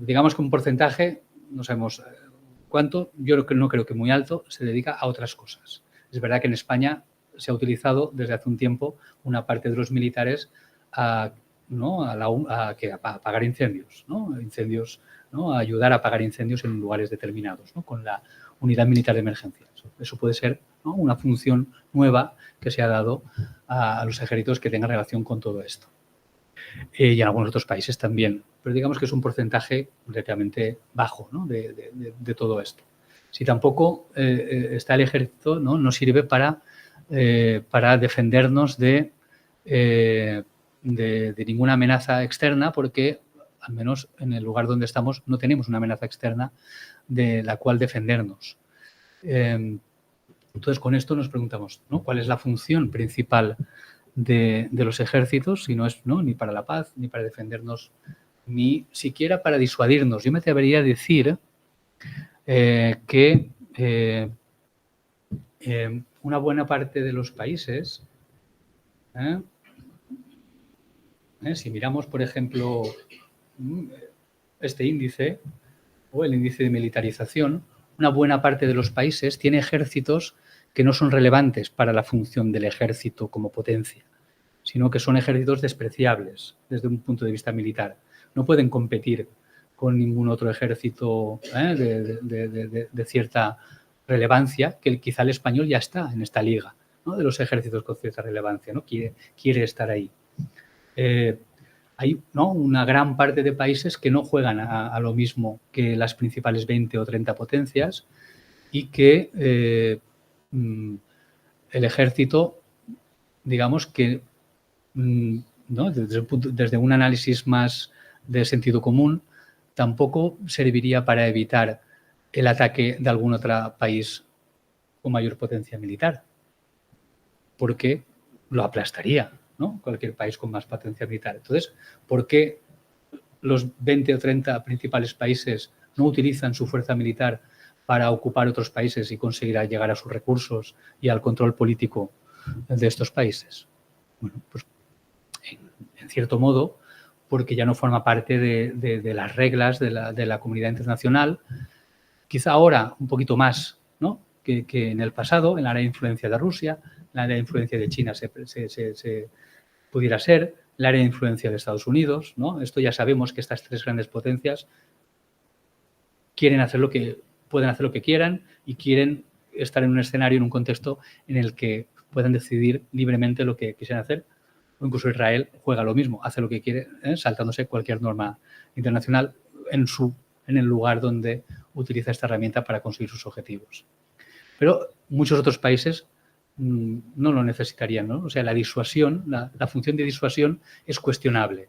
Speaker 2: Digamos que un porcentaje, no sabemos cuánto, yo no creo que muy alto, se dedica a otras cosas. Es verdad que en España se ha utilizado desde hace un tiempo una parte de los militares a apagar incendios, ¿no? ¿no? A ayudar a apagar incendios en lugares determinados, ¿no? Con la unidad militar de emergencia. Eso puede ser, ¿no? Una función nueva que se ha dado a los ejércitos que tengan relación con todo esto. Y en algunos otros países también. Pero digamos que es un porcentaje relativamente bajo, ¿no? de todo esto. Si tampoco está el ejército, no sirve para defendernos de ninguna amenaza externa, porque al menos en el lugar donde estamos no tenemos una amenaza externa de la cual defendernos. Entonces, con esto nos preguntamos, ¿no? ¿Cuál es la función principal de los ejércitos? Si no es, ¿no? Ni para la paz, ni para defendernos, ni siquiera para disuadirnos. Yo me atrevería a decir que una buena parte de los países, si miramos, por ejemplo, este índice o el índice de militarización, una buena parte de los países tiene ejércitos que no son relevantes para la función del ejército como potencia, sino que son ejércitos despreciables desde un punto de vista militar. No pueden competir con ningún otro ejército de cierta relevancia, que quizá el español ya está en esta liga, ¿no?, de los ejércitos con cierta relevancia, ¿no? Quiere estar ahí. Hay, ¿no?, una gran parte de países que no juegan a lo mismo que las principales 20 o 30 potencias y que el ejército, digamos que, ¿no?, desde un análisis más de sentido común, tampoco serviría para evitar el ataque de algún otro país con mayor potencia militar, porque lo aplastaría, ¿no?, cualquier país con más potencia militar. Entonces, ¿por qué los 20 o 30 principales países no utilizan su fuerza militar para ocupar otros países y conseguir llegar a sus recursos y al control político de estos países? Bueno, pues en cierto modo, porque ya no forma parte de las reglas de la comunidad internacional, quizá ahora un poquito más, ¿no?, que en el pasado, en el área de influencia de Rusia, en el área de influencia de China se pudiera ser, el área de influencia de Estados Unidos, ¿no? Esto ya sabemos que estas tres grandes potencias pueden hacer lo que quieran y quieren estar en un escenario, en un contexto en el que puedan decidir libremente lo que quisieran hacer. O incluso Israel juega lo mismo, hace lo que quiere, saltándose cualquier norma internacional en el lugar donde utiliza esta herramienta para conseguir sus objetivos. Pero muchos otros países no lo necesitarían, ¿no? O sea, la disuasión, la función de disuasión es cuestionable,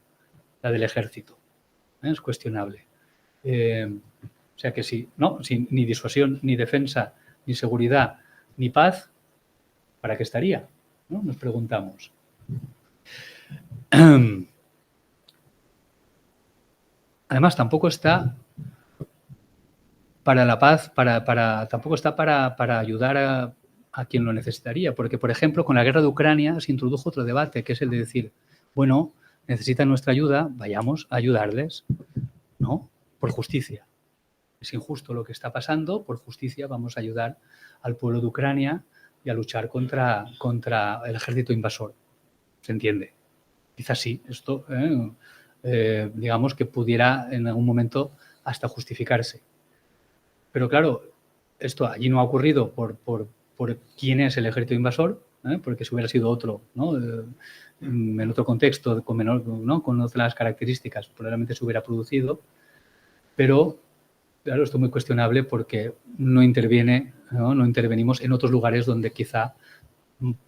Speaker 2: la del ejército, es cuestionable. O sea que sí, ¿no? Sin ni disuasión, ni defensa, ni seguridad, ni paz, ¿para qué estaría?, ¿no?, nos preguntamos. Además, tampoco está para la paz, tampoco está para ayudar a quien lo necesitaría. Porque, por ejemplo, con la guerra de Ucrania se introdujo otro debate, que es el de decir, bueno, necesitan nuestra ayuda, vayamos a ayudarles, ¿no?, por justicia. Es injusto lo que está pasando, por justicia vamos a ayudar al pueblo de Ucrania y a luchar contra el ejército invasor. ¿Se entiende? Quizás sí, esto, digamos que pudiera en algún momento hasta justificarse. Pero claro, esto allí no ha ocurrido por quién es el ejército invasor, porque si hubiera sido otro, ¿no?, en otro contexto, con otras características, probablemente se hubiera producido. Pero, claro, esto es muy cuestionable porque no intervenimos en otros lugares donde quizá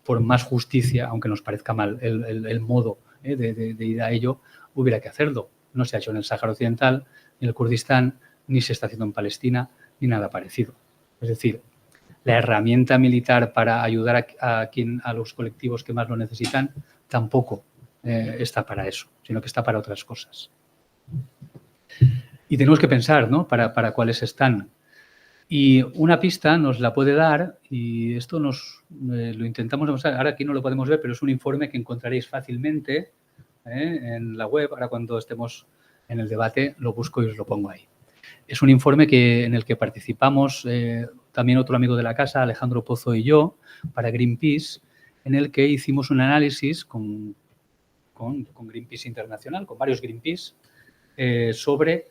Speaker 2: por más justicia, aunque nos parezca mal el modo de ir a ello, hubiera que hacerlo. No se ha hecho en el Sáhara Occidental, ni en el Kurdistán, ni se está haciendo en Palestina, ni nada parecido. Es decir, la herramienta militar para ayudar a los colectivos que más lo necesitan tampoco está para eso, sino que está para otras cosas. Y tenemos que pensar, ¿no?, para cuáles están. Y una pista nos la puede dar, y esto lo intentamos demostrar, ahora aquí no lo podemos ver, pero es un informe que encontraréis fácilmente en la web. Ahora cuando estemos en el debate lo busco y os lo pongo ahí. Es un informe en el que participamos también otro amigo de la casa, Alejandro Pozo, y yo, para Greenpeace, en el que hicimos un análisis con Greenpeace Internacional, con varios Greenpeace, sobre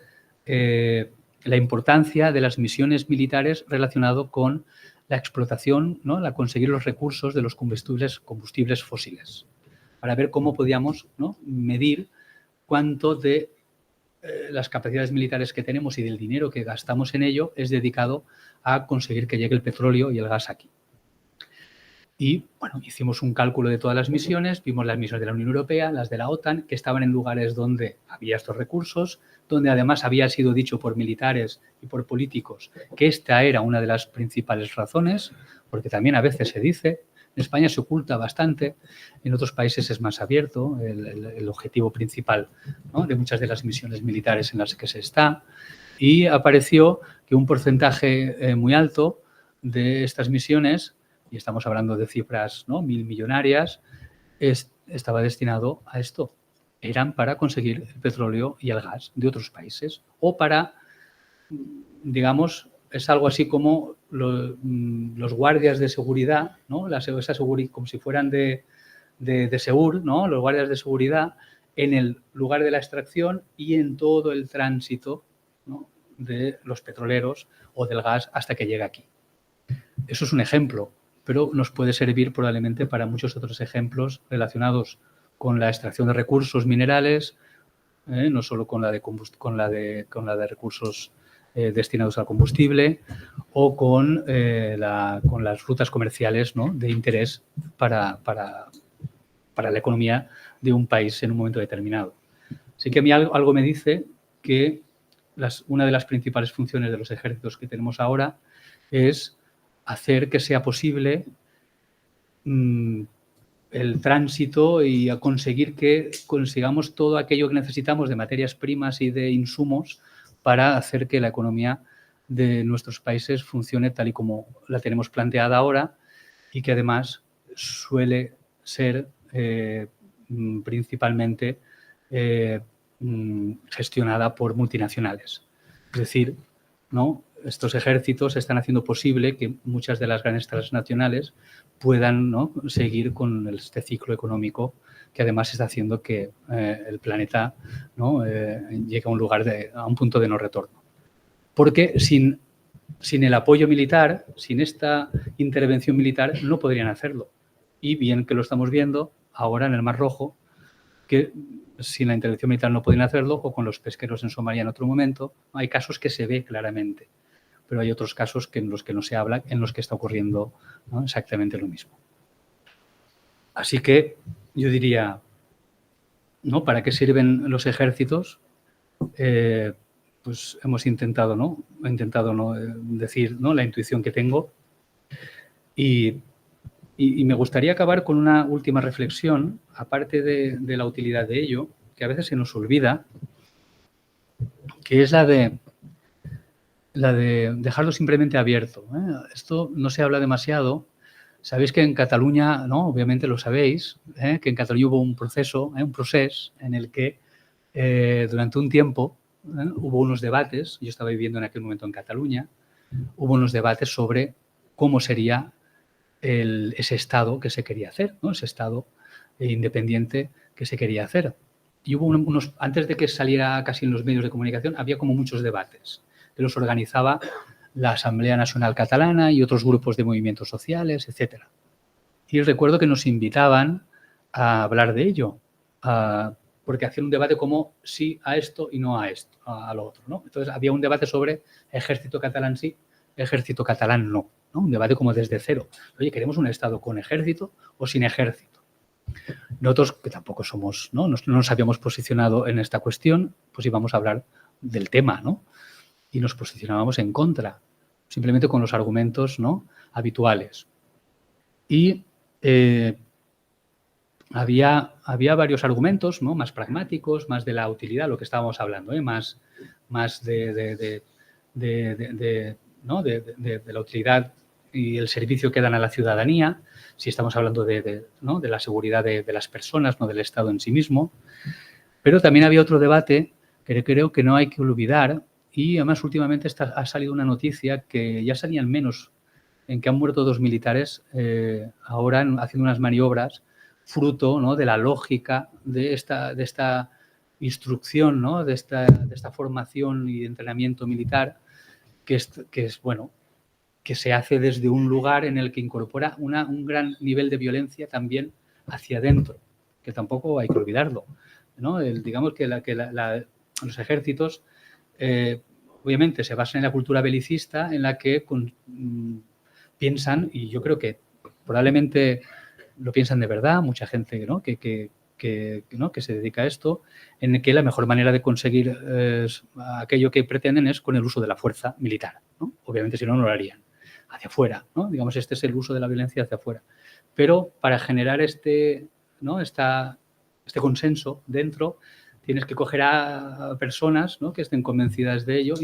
Speaker 2: la importancia de las misiones militares relacionado con la explotación, ¿no?, la conseguir los recursos de los combustibles fósiles, para ver cómo podíamos, ¿no?, medir cuánto de las capacidades militares que tenemos y del dinero que gastamos en ello es dedicado a conseguir que llegue el petróleo y el gas aquí. Y, bueno, hicimos un cálculo de todas las misiones, vimos las misiones de la Unión Europea, las de la OTAN, que estaban en lugares donde había estos recursos, donde además había sido dicho por militares y por políticos que esta era una de las principales razones, porque también a veces se dice, en España se oculta bastante, en otros países es más abierto el objetivo principal, ¿no?, de muchas de las misiones militares en las que se está, y apareció que un porcentaje muy alto de estas misiones, y estamos hablando de cifras, ¿no?, milmillonarias, estaba destinado a esto. Eran para conseguir el petróleo y el gas de otros países o para, digamos, es algo así como los guardias de seguridad, ¿no? Como si fueran de Segur, ¿no? Los guardias de seguridad en el lugar de la extracción y en todo el tránsito, ¿no? De los petroleros o del gas hasta que llega aquí. Eso es un ejemplo, pero nos puede servir probablemente para muchos otros ejemplos relacionados con la extracción de recursos minerales, no solo con la de recursos destinados al combustible o con las rutas comerciales, ¿no? De interés para la economía de un país en un momento determinado. Así que a mí algo me dice que una de las principales funciones de los ejércitos que tenemos ahora es hacer que sea posible el tránsito y a conseguir que consigamos todo aquello que necesitamos de materias primas y de insumos para hacer que la economía de nuestros países funcione tal y como la tenemos planteada ahora y que además suele ser principalmente gestionada por multinacionales. Es decir, ¿no? Estos ejércitos están haciendo posible que muchas de las grandes transnacionales puedan, ¿no? Seguir con este ciclo económico que además está haciendo que el planeta, ¿no? Llegue a un punto de no retorno. Porque sin el apoyo militar, sin esta intervención militar, no podrían hacerlo. Y bien que lo estamos viendo ahora en el Mar Rojo, que sin la intervención militar no podrían hacerlo, o con los pesqueros en Somalia en otro momento. Hay casos que se ve claramente, pero hay otros casos en los que no se habla, en los que está ocurriendo, ¿no? Exactamente lo mismo. Así que yo diría, ¿no? ¿Para qué sirven los ejércitos? Pues hemos intentado, ¿no? He intentado, ¿no? Decir, ¿no? La intuición que tengo. Y me gustaría acabar con una última reflexión, aparte de la utilidad de ello, que a veces se nos olvida, que es la de dejarlo simplemente abierto. Esto no se habla demasiado. Sabéis que en Cataluña, ¿no? Obviamente lo sabéis, que en Cataluña hubo un proceso en el que durante un tiempo hubo unos debates, yo estaba viviendo en aquel momento en Cataluña, hubo unos debates sobre cómo sería ese Estado que se quería hacer, ¿no? Ese Estado independiente que se quería hacer. Y hubo antes de que saliera casi en los medios de comunicación, había como muchos debates que los organizaba la Asamblea Nacional Catalana y otros grupos de movimientos sociales, etc. Y recuerdo que nos invitaban a hablar de ello, porque hacían un debate como sí a esto y no a esto, a lo otro, ¿no? Entonces había un debate sobre ejército catalán sí, ejército catalán no, ¿no? Un debate como desde cero. Oye, ¿queremos un Estado con ejército o sin ejército? Nosotros, que tampoco somos, ¿no? No nos habíamos posicionado en esta cuestión, pues íbamos a hablar del tema, ¿no? Y nos posicionábamos en contra, simplemente con los argumentos, ¿no? Habituales. Y había varios argumentos, ¿no? Más pragmáticos, más de la utilidad, lo que estábamos hablando, más de la utilidad y el servicio que dan a la ciudadanía, si estamos hablando de la seguridad de las personas, no del Estado en sí mismo. Pero también había otro debate que creo que no hay que olvidar, y además últimamente ha salido una noticia que ya salían menos, en que han muerto 2 militares ahora haciendo unas maniobras fruto, ¿no? De la lógica de esta instrucción, ¿no? de esta formación y entrenamiento militar que es bueno, que se hace desde un lugar en el que incorpora un gran nivel de violencia también hacia adentro, que tampoco hay que olvidarlo, ¿no? Digamos que los ejércitos obviamente se basan en la cultura belicista en la que piensan, y yo creo que probablemente lo piensan de verdad, mucha gente, ¿no? que se dedica a esto, en que la mejor manera de conseguir aquello que pretenden es con el uso de la fuerza militar, ¿no? Obviamente, si no, no lo harían. Hacia afuera, ¿no? Digamos, este es el uso de la violencia hacia afuera. Pero para generar este consenso dentro, tienes que coger a personas, ¿no? Que estén convencidas de ello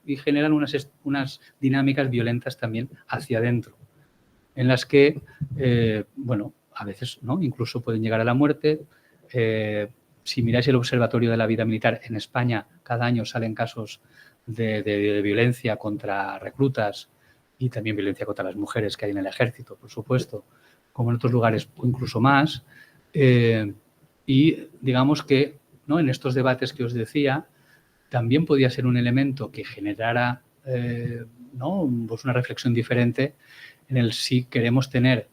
Speaker 2: y generan unas dinámicas violentas también hacia adentro, en las que, bueno, a veces, ¿no? Incluso pueden llegar a la muerte. Si miráis el Observatorio de la Vida Militar en España, cada año salen casos de violencia contra reclutas y también violencia contra las mujeres que hay en el ejército, por supuesto, como en otros lugares, o incluso más. Y digamos que, ¿no?, en estos debates que os decía, también podía ser un elemento que generara ¿no?, pues una reflexión diferente en el si queremos tener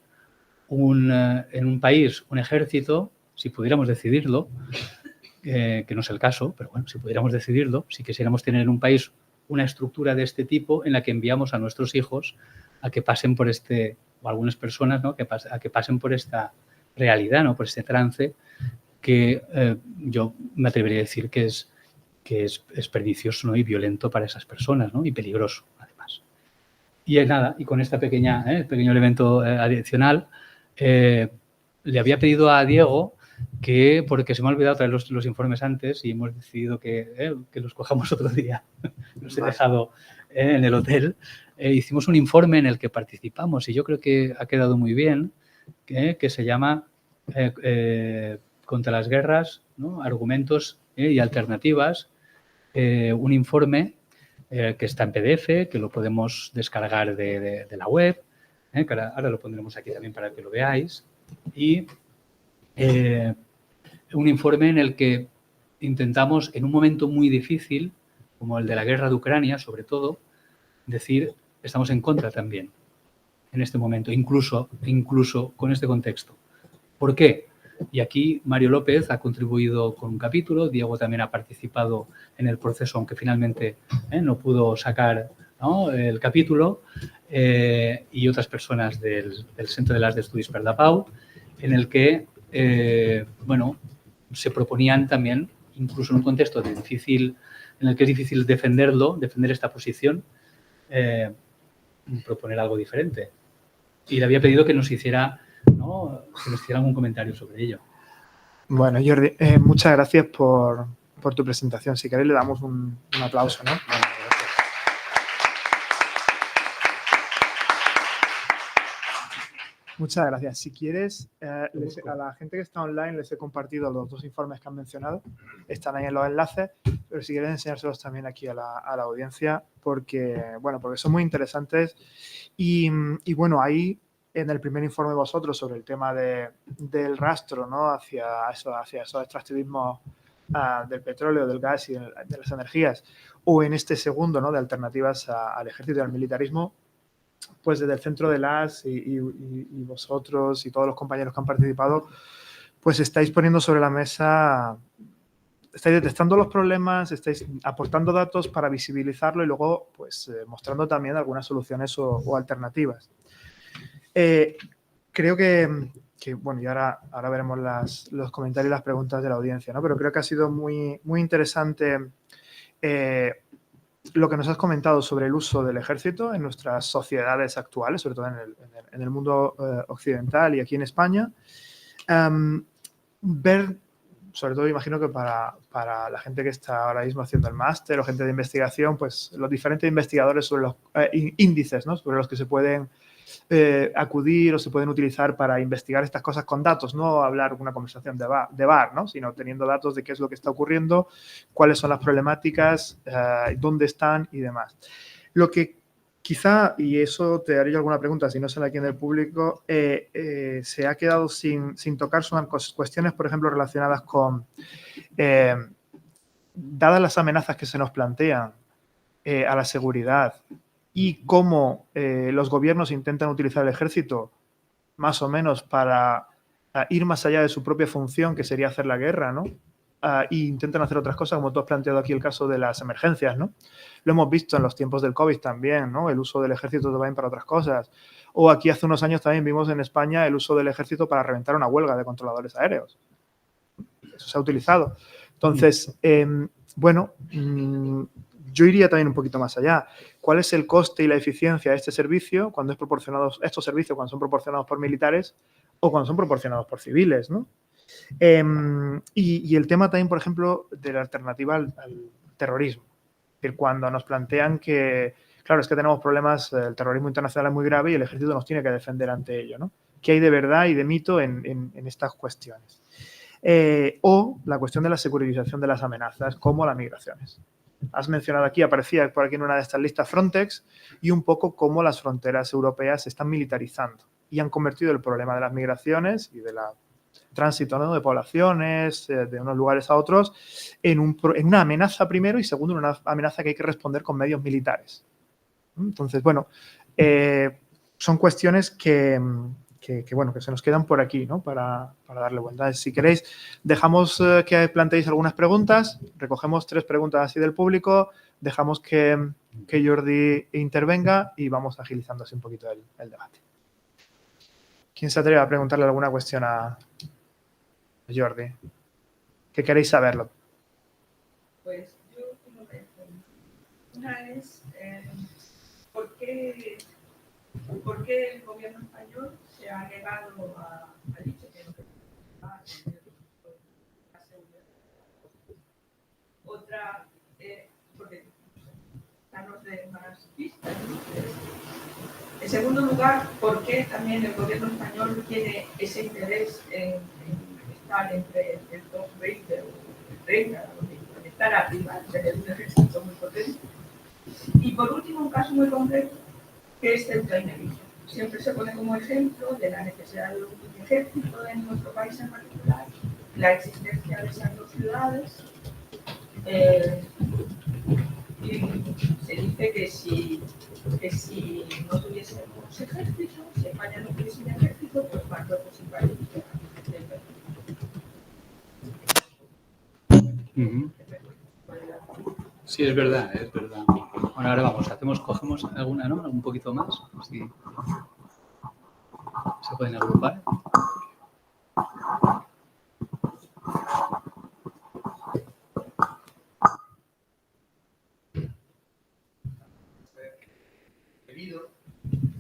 Speaker 2: en un país un ejército, si pudiéramos decidirlo, que no es el caso, pero bueno, si pudiéramos decidirlo, si quisiéramos tener en un país una estructura de este tipo en la que enviamos a nuestros hijos a que pasen por o algunas personas, ¿no?, a que pasen por esta realidad, ¿no?, por este trance que yo me atrevería a decir que es pernicioso, ¿no?, y violento para esas personas, ¿no?, y peligroso, además. Y nada, y con este pequeño elemento adicional, le había pedido a Diego que, porque se me ha olvidado traer los informes antes y hemos decidido que los cojamos otro día, los he dejado en el hotel, hicimos un informe en el que participamos y yo creo que ha quedado muy bien, que se llama Contra las guerras, ¿no?, argumentos y alternativas, un informe que está en PDF, que lo podemos descargar de la web, que ahora lo pondremos aquí también para que lo veáis, y un informe en el que intentamos, en un momento muy difícil, como el de la guerra de Ucrania, sobre todo, decir, estamos en contra también, en este momento, incluso con este contexto. ¿Por qué? Y aquí Mario López ha contribuido con un capítulo, Diego también ha participado en el proceso, aunque finalmente no pudo sacar, ¿no?, el capítulo, y otras personas del Centro de l'Arts d'Estudis per la Pau, en el que, bueno, se proponían también, incluso en un contexto en el que es difícil defender esta posición, proponer algo diferente. Y le había pedido que nos hiciera, ¿no?, que nos hiciera algún comentario sobre ello.
Speaker 1: Bueno, Jordi, muchas gracias por tu presentación. Si queréis le damos un aplauso, ¿no?
Speaker 2: Bueno, gracias.
Speaker 1: Muchas gracias. Si quieres, a la gente que está online les he compartido los dos informes que han mencionado. Están ahí en los enlaces, pero si quieres enseñárselos también aquí a la audiencia, porque son muy interesantes. Y bueno, ahí en el primer informe vosotros sobre el tema del rastro, ¿no?, hacia esos extractivismos del petróleo, del gas y de las energías, o en este segundo, ¿no?, de alternativas al ejército y al militarismo, pues desde el Centro de l'Arts y vosotros y todos los compañeros que han participado, pues estáis poniendo sobre la mesa, estáis detectando los problemas, estáis aportando datos para visibilizarlo y luego pues mostrando también algunas soluciones o alternativas. Creo que bueno, y ahora veremos los comentarios y las preguntas de la audiencia, ¿no? Pero creo que ha sido muy, muy interesante lo que nos has comentado sobre el uso del ejército en nuestras sociedades actuales, sobre todo en el mundo occidental y aquí en España. Ver, sobre todo imagino que para la gente que está ahora mismo haciendo el máster o gente de investigación, pues los diferentes investigadores sobre los índices, ¿no?, sobre los que se pueden acudir o se pueden utilizar para investigar estas cosas con datos, no hablar una conversación de bar, ¿no?, sino teniendo datos de qué es lo que está ocurriendo, cuáles son las problemáticas, dónde están y demás. Lo que quizá, y eso te haré yo alguna pregunta, si no sale aquí en el público, se ha quedado sin tocar son cuestiones, por ejemplo, relacionadas con, dadas las amenazas que se nos plantean a la seguridad, y cómo los gobiernos intentan utilizar el ejército más o menos para ir más allá de su propia función, que sería hacer la guerra, ¿no? E intentan hacer otras cosas, como tú has planteado aquí el caso de las emergencias, ¿no? Lo hemos visto en los tiempos del COVID también, ¿no? El uso del ejército también para otras cosas. O aquí hace unos años también vimos en España el uso del ejército para reventar una huelga de controladores aéreos. Eso se ha utilizado. Entonces, bueno, yo iría también un poquito más allá. ¿Cuál es el coste y la eficiencia de este servicio cuando estos servicios cuando son proporcionados por militares o cuando son proporcionados por civiles, ¿no? Y el tema también, por ejemplo, de la alternativa al terrorismo. Es decir, cuando nos plantean que, claro, es que tenemos problemas, el terrorismo internacional es muy grave y el ejército nos tiene que defender ante ello, ¿no? ¿Qué hay de verdad y de mito en estas cuestiones? O la cuestión de la securitización de las amenazas, como las migraciones. has mencionado aquí, aparecía por aquí en una de estas listas Frontex, y un poco cómo las fronteras europeas se están militarizando y han convertido el problema de las migraciones y del tránsito, ¿no?, de poblaciones, de unos lugares a otros, en una amenaza primero y segundo, en una amenaza que hay que responder con medios militares. Entonces, bueno, son cuestiones que se nos quedan por aquí, ¿no?, para darle vuelta. Si queréis, dejamos que planteéis algunas preguntas, recogemos 3 preguntas así del público, dejamos que Jordi intervenga y vamos agilizando así un poquito el debate. ¿Quién se atreve a preguntarle alguna cuestión a Jordi? ¿Qué queréis saberlo?
Speaker 3: Pues yo tengo que decir. Una es, ¿por qué el gobierno español se ha negado a dicho que no va a tener la seguridad? Otra, porque danos de más pistas. En segundo lugar, ¿por qué también el gobierno español tiene ese interés en estar entre el top 20 o el 30, en estar arriba, tener un ejército muy potente? Y por último, un caso muy concreto, que es el Tenerife. Siempre se pone como ejemplo de la necesidad de un ejército en nuestro país en particular, la existencia de esas 2 ciudades. Y se dice que si no tuviésemos ejército, si España no tuviese un ejército, pues Marruecos y París.
Speaker 2: Sí, es verdad, es verdad. Bueno, ahora vamos, cogemos alguna, ¿no? Un poquito más, si se pueden agrupar.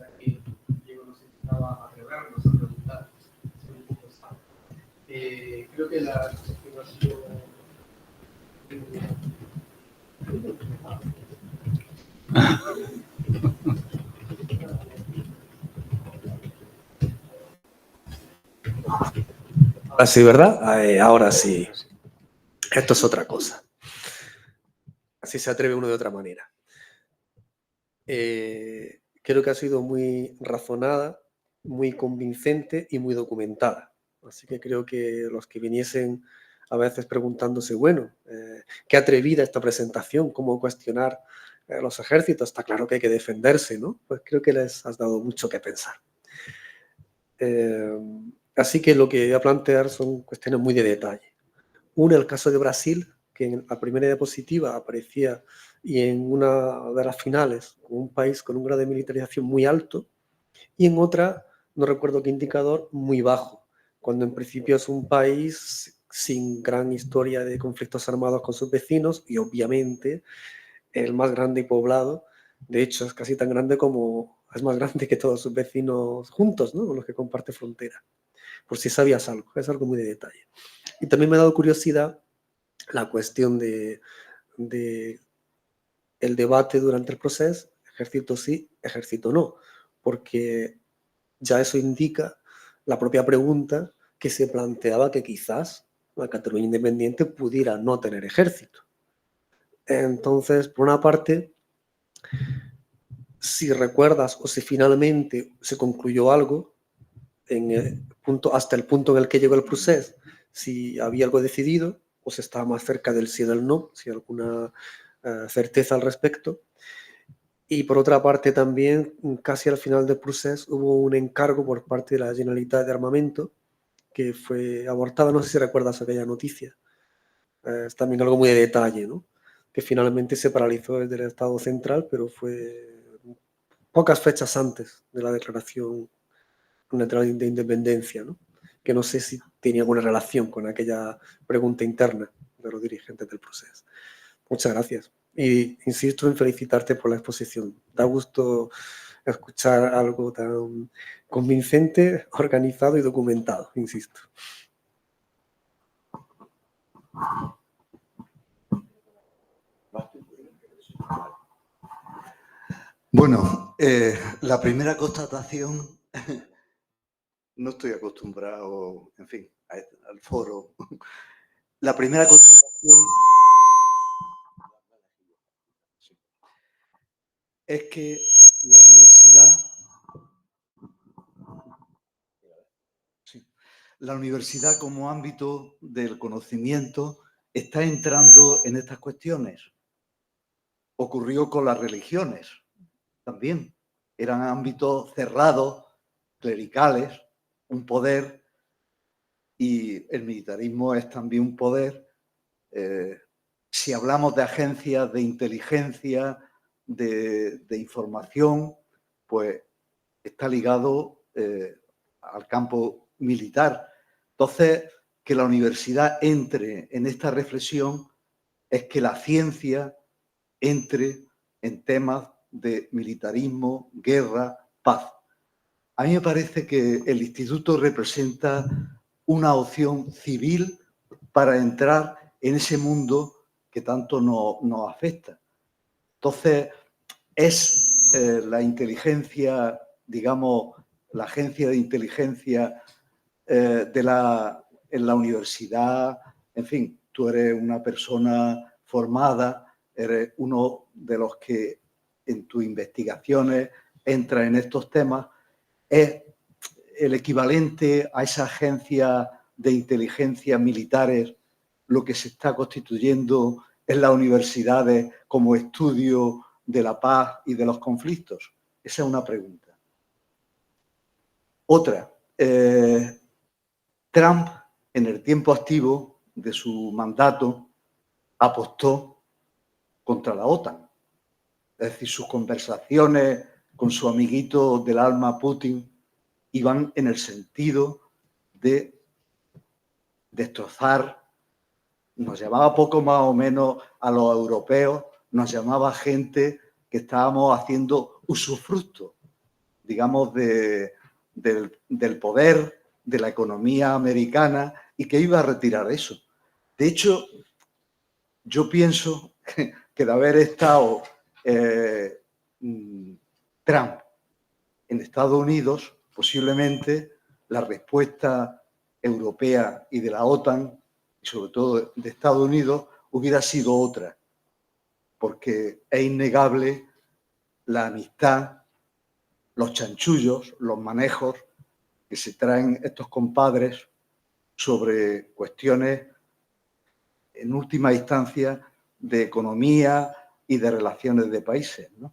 Speaker 4: Aquí Diego nos invitaba a atrevernos a preguntar. Creo que la cuestión ha sido ahora sí, ¿verdad? Ahora sí. Esto es otra cosa. Así se atreve uno de otra manera. Creo que ha sido muy razonada, muy convincente y muy documentada. Así que creo que los que viniesen a veces preguntándose, bueno, qué atrevida esta presentación, cómo cuestionar los ejércitos, está claro que hay que defenderse, ¿no? Pues creo que les has dado mucho que pensar. Así que lo que voy a plantear son cuestiones muy de detalle. Una, el caso de Brasil, que en la primera diapositiva aparecía y en una de las finales como un país con un grado de militarización muy alto, y en otra, no recuerdo qué indicador, muy bajo, cuando en principio es un país sin gran historia de conflictos armados con sus vecinos y obviamente el más grande y poblado. De hecho, es casi tan grande como, es más grande que todos sus vecinos juntos, ¿no?, con los que comparte frontera. Por si sabías algo, es algo muy de detalle. Y también me ha dado curiosidad la cuestión de el debate durante el proceso, ejército sí, ejército no, porque ya eso indica la propia pregunta que se planteaba que quizás la Cataluña independiente pudiera no tener ejército. Entonces, por una parte, si recuerdas o si finalmente se concluyó algo hasta el punto en el que llegó el proceso, si había algo decidido o se estaba más cerca del sí o del no, si hay alguna certeza al respecto. Y por otra parte también, casi al final del proceso, hubo un encargo por parte de la Generalitat de Armamento que fue abortada. No sé si recuerdas aquella noticia. Es también algo muy de detalle, ¿no? Que finalmente se paralizó desde el Estado central, pero fue pocas fechas antes de la declaración unilateral de independencia, ¿no? Que no sé si tenía alguna relación con aquella pregunta interna de los dirigentes del proceso. Muchas gracias. Y insisto en felicitarte por la exposición. Da gusto escuchar algo tan convincente, organizado y documentado, insisto.
Speaker 5: Bueno, la primera constatación, no estoy acostumbrado, en fin, al foro. La primera constatación es que la universidad como ámbito del conocimiento está entrando en estas cuestiones. Ocurrió con las religiones también. Eran ámbitos cerrados, clericales, un poder, y el militarismo es también un poder. Si hablamos de agencias de inteligencia, de información, pues está ligado al campo militar. Entonces, que la universidad entre en esta reflexión es que la ciencia entre en temas de militarismo, guerra, paz. A mí me parece que el instituto representa una opción civil para entrar en ese mundo que tanto nos afecta. Entonces, es la inteligencia, digamos, la agencia de inteligencia en la universidad, en fin, tú eres una persona formada, eres uno de los que en tus investigaciones entra en estos temas, es el equivalente a esa agencia de inteligencia militares, lo que se está constituyendo en las universidades como estudio de la paz y de los conflictos. Esa es una pregunta. Otra, Trump, en el tiempo activo de su mandato, apostó contra la OTAN. Es decir, sus conversaciones con su amiguito del alma Putin iban en el sentido de destrozar. Nos llamaba poco más o menos a los europeos, nos llamaba gente que estábamos haciendo usufructo, digamos, del poder, de la economía americana, y que iba a retirar eso. De hecho, yo pienso que de haber estado Trump en Estados Unidos, posiblemente la respuesta europea y de la OTAN, y sobre todo de Estados Unidos, hubiera sido otra, porque es innegable la amistad, los chanchullos, los manejos que se traen estos compadres sobre cuestiones, en última instancia, de economía y de relaciones de países, ¿no?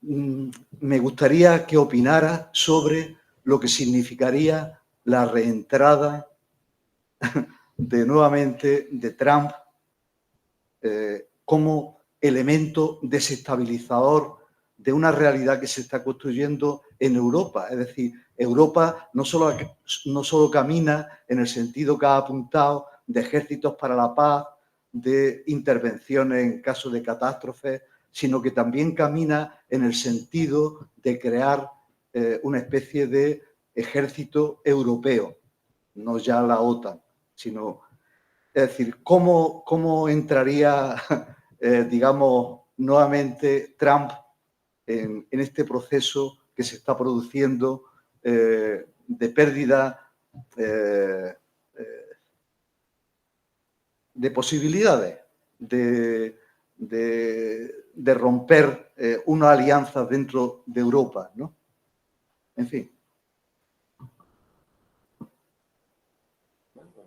Speaker 5: Me gustaría que opinara sobre lo que significaría la reentrada nuevamente de Trump como elemento desestabilizador de una realidad que se está construyendo en Europa. Es decir, Europa no solo camina en el sentido que ha apuntado de ejércitos para la paz, de intervenciones en caso de catástrofes, sino que también camina en el sentido de crear una especie de ejército europeo, no ya la OTAN, sino, es decir, cómo entraría, digamos, nuevamente Trump en este proceso que se está produciendo de pérdida de posibilidades de romper una alianza dentro de Europa, ¿no? En fin.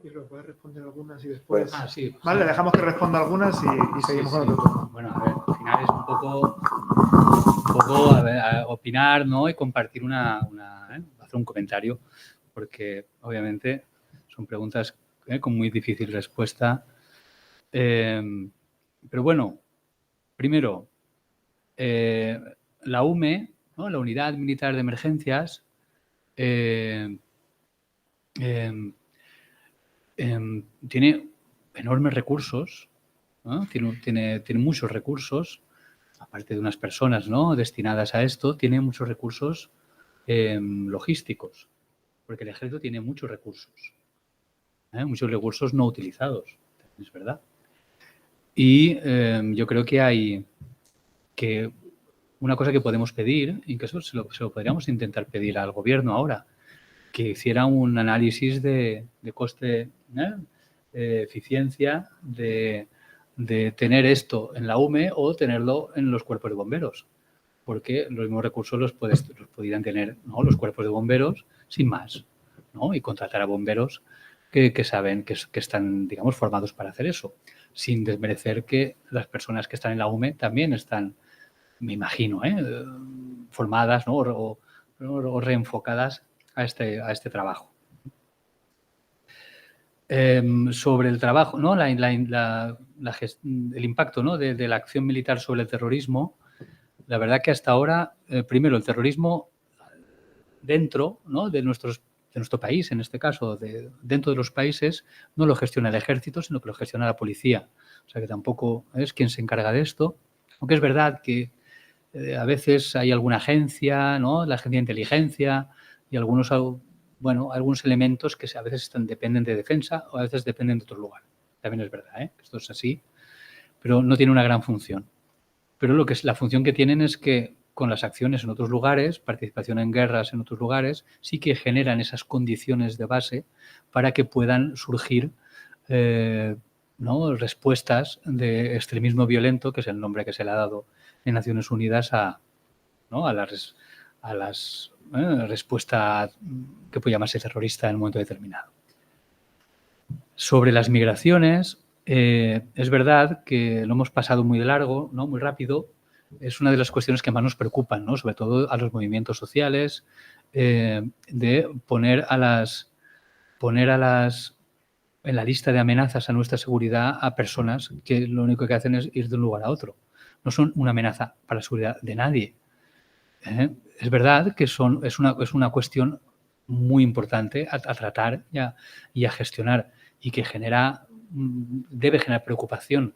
Speaker 1: Y lo puedes responder algunas y después.
Speaker 2: Sí.
Speaker 1: Vale, dejamos que responda algunas y seguimos con otro turno.
Speaker 2: Bueno, a ver, al final es un poco a ver, a opinar, ¿no? Y compartir hacer un comentario, porque obviamente son preguntas con muy difícil respuesta. Pero bueno, primero, la UME, ¿no? La Unidad Militar de Emergencias, tiene enormes recursos, ¿no? Tiene muchos recursos, aparte de unas personas, ¿no? Destinadas a esto, tiene muchos recursos logísticos, porque el ejército tiene muchos recursos no utilizados, es verdad. Y yo creo que hay una cosa que podemos pedir, y que eso se lo podríamos intentar pedir al gobierno ahora, que hiciera un análisis de coste, eficiencia, de de tener esto en la UME o tenerlo en los cuerpos de bomberos, porque los mismos recursos los podrían tener, ¿no?, los cuerpos de bomberos sin más, ¿no?, y contratar a bomberos que saben que están, digamos, formados para hacer eso, sin desmerecer que las personas que están en la UME también están, me imagino, formadas, ¿no?, o reenfocadas a este trabajo. Sobre el trabajo, ¿no?, el impacto, ¿no?, de la acción militar sobre el terrorismo, la verdad que hasta ahora, primero, el terrorismo dentro, ¿no?, de nuestro país, en este caso, dentro de los países, no lo gestiona el ejército, sino que lo gestiona la policía. O sea, que tampoco es quien se encarga de esto. Aunque es verdad que a veces hay alguna agencia, ¿no?, la agencia de inteligencia y algunos elementos que a veces dependen de defensa o a veces dependen de otro lugar. También es verdad, esto es así, pero no tiene una gran función. Pero la función que tienen es que con las acciones en otros lugares, participación en guerras en otros lugares, sí que generan esas condiciones de base para que puedan surgir ¿no?, respuestas de extremismo violento, que es el nombre que se le ha dado en Naciones Unidas a la respuesta que puede llamarse terrorista en un momento determinado. Sobre las migraciones, es verdad que lo hemos pasado muy de largo, ¿no?, muy rápido. Es una de las cuestiones que más nos preocupan, ¿no?, sobre todo a los movimientos sociales, de poner en la lista de amenazas a nuestra seguridad a personas que lo único que hacen es ir de un lugar a otro. No son una amenaza para la seguridad de nadie. Es verdad que es una cuestión muy importante a tratar y a gestionar y que debe generar preocupación,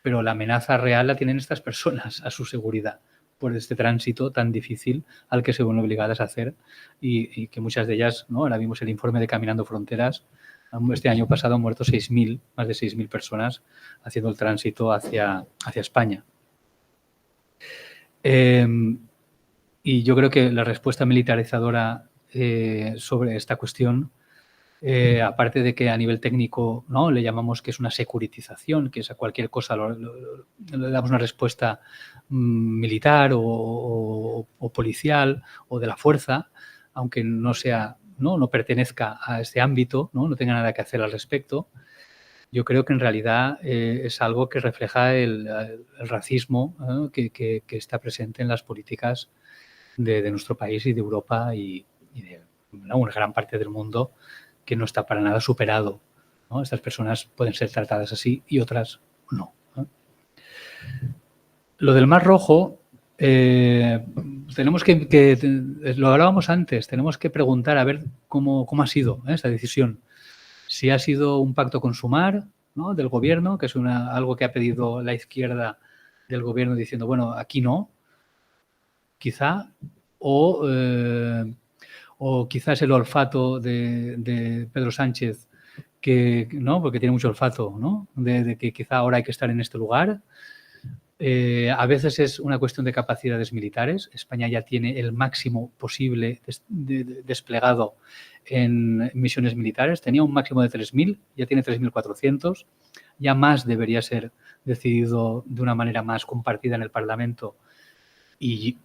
Speaker 2: pero la amenaza real la tienen estas personas a su seguridad por este tránsito tan difícil al que se ven obligadas a hacer y que muchas de ellas, ¿no?, ahora vimos el informe de Caminando Fronteras, este año pasado han muerto más de 6.000 personas haciendo el tránsito hacia España. Y yo creo que la respuesta militarizadora sobre esta cuestión, aparte de que a nivel técnico, ¿no?, le llamamos que es una securitización, que es a cualquier cosa le damos una respuesta militar o policial o de la fuerza, aunque no pertenezca a este ámbito, no tenga nada que hacer al respecto. Yo creo que en realidad es algo que refleja el racismo que está presente en las políticas de nuestro país y de Europa y de una gran parte del mundo, que no está para nada superado, ¿no? Estas personas pueden ser tratadas así y otras no. Lo del Mar Rojo, tenemos lo hablábamos antes, tenemos que preguntar a ver cómo ha sido esta decisión. Si ha sido un pacto con Sumar, ¿no?, del gobierno, que es algo que ha pedido la izquierda del gobierno diciendo, bueno, aquí no, quizá, o quizás el olfato de Pedro Sánchez, ¿no?, porque tiene mucho olfato, ¿no?, de que quizá ahora hay que estar en este lugar. A veces es una cuestión de capacidades militares. España ya tiene el máximo posible desplegado en misiones militares. Tenía un máximo de 3.000, ya tiene 3.400. Ya más debería ser decidido de una manera más compartida en el Parlamento. Y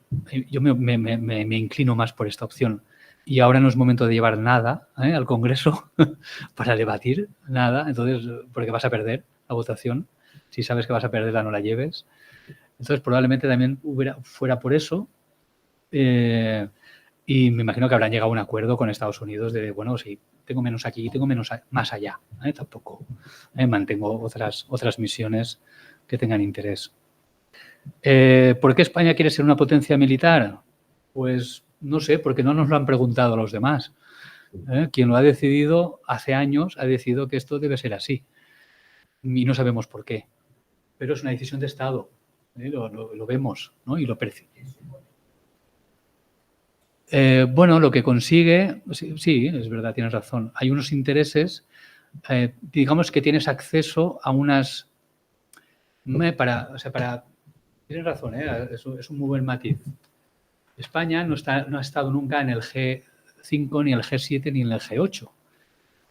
Speaker 2: yo me inclino más por esta opción. Y ahora no es momento de llevar nada al Congreso para debatir nada. Entonces, porque vas a perder la votación. Si sabes que vas a perderla, no la lleves. Entonces, probablemente también fuera por eso. Y me imagino que habrán llegado a un acuerdo con Estados Unidos de, bueno, sí, tengo menos aquí, tengo menos más allá. Tampoco mantengo otras misiones que tengan interés. ¿Por qué España quiere ser una potencia militar? Pues no sé, porque no nos lo han preguntado los demás. Quien lo ha decidido hace años ha decidido que esto debe ser así. Y no sabemos por qué. Pero es una decisión de Estado. Lo vemos, ¿no?, y lo percibimos. Bueno, lo que consigue, sí, es verdad, tienes razón. Hay unos intereses, digamos que tienes acceso a unas... Tienes razón, es un muy buen matiz. España no ha estado nunca en el G5, ni el G7, ni en el G8.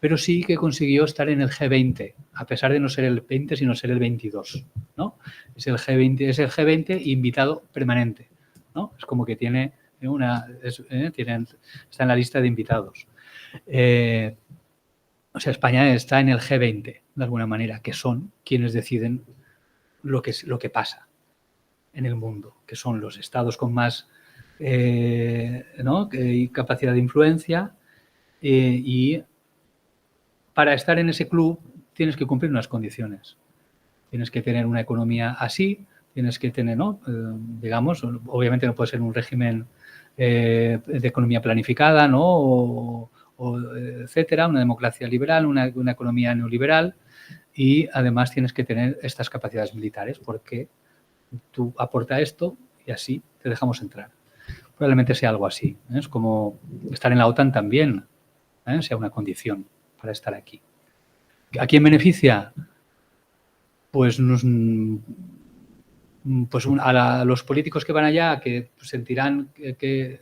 Speaker 2: pero sí que consiguió estar en el G20, a pesar de no ser el 20, sino ser el 22, ¿no? Es el G20 invitado permanente, ¿no? Es como que tiene está en la lista de invitados. O sea, España está en el G20, de alguna manera, que son quienes deciden lo que pasa en el mundo, que son los estados con más capacidad de influencia, y para estar en ese club tienes que cumplir unas condiciones. Tienes que tener una economía así, tienes que tener, digamos, obviamente no puede ser un régimen de economía planificada, ¿no? O etcétera, una democracia liberal, una economía neoliberal, y además tienes que tener estas capacidades militares porque tú aporta esto y así te dejamos entrar. Probablemente sea algo así. Es como estar en la OTAN también, sea una condición para estar aquí. ¿A quién beneficia? Pues a los políticos que van allá, que sentirán que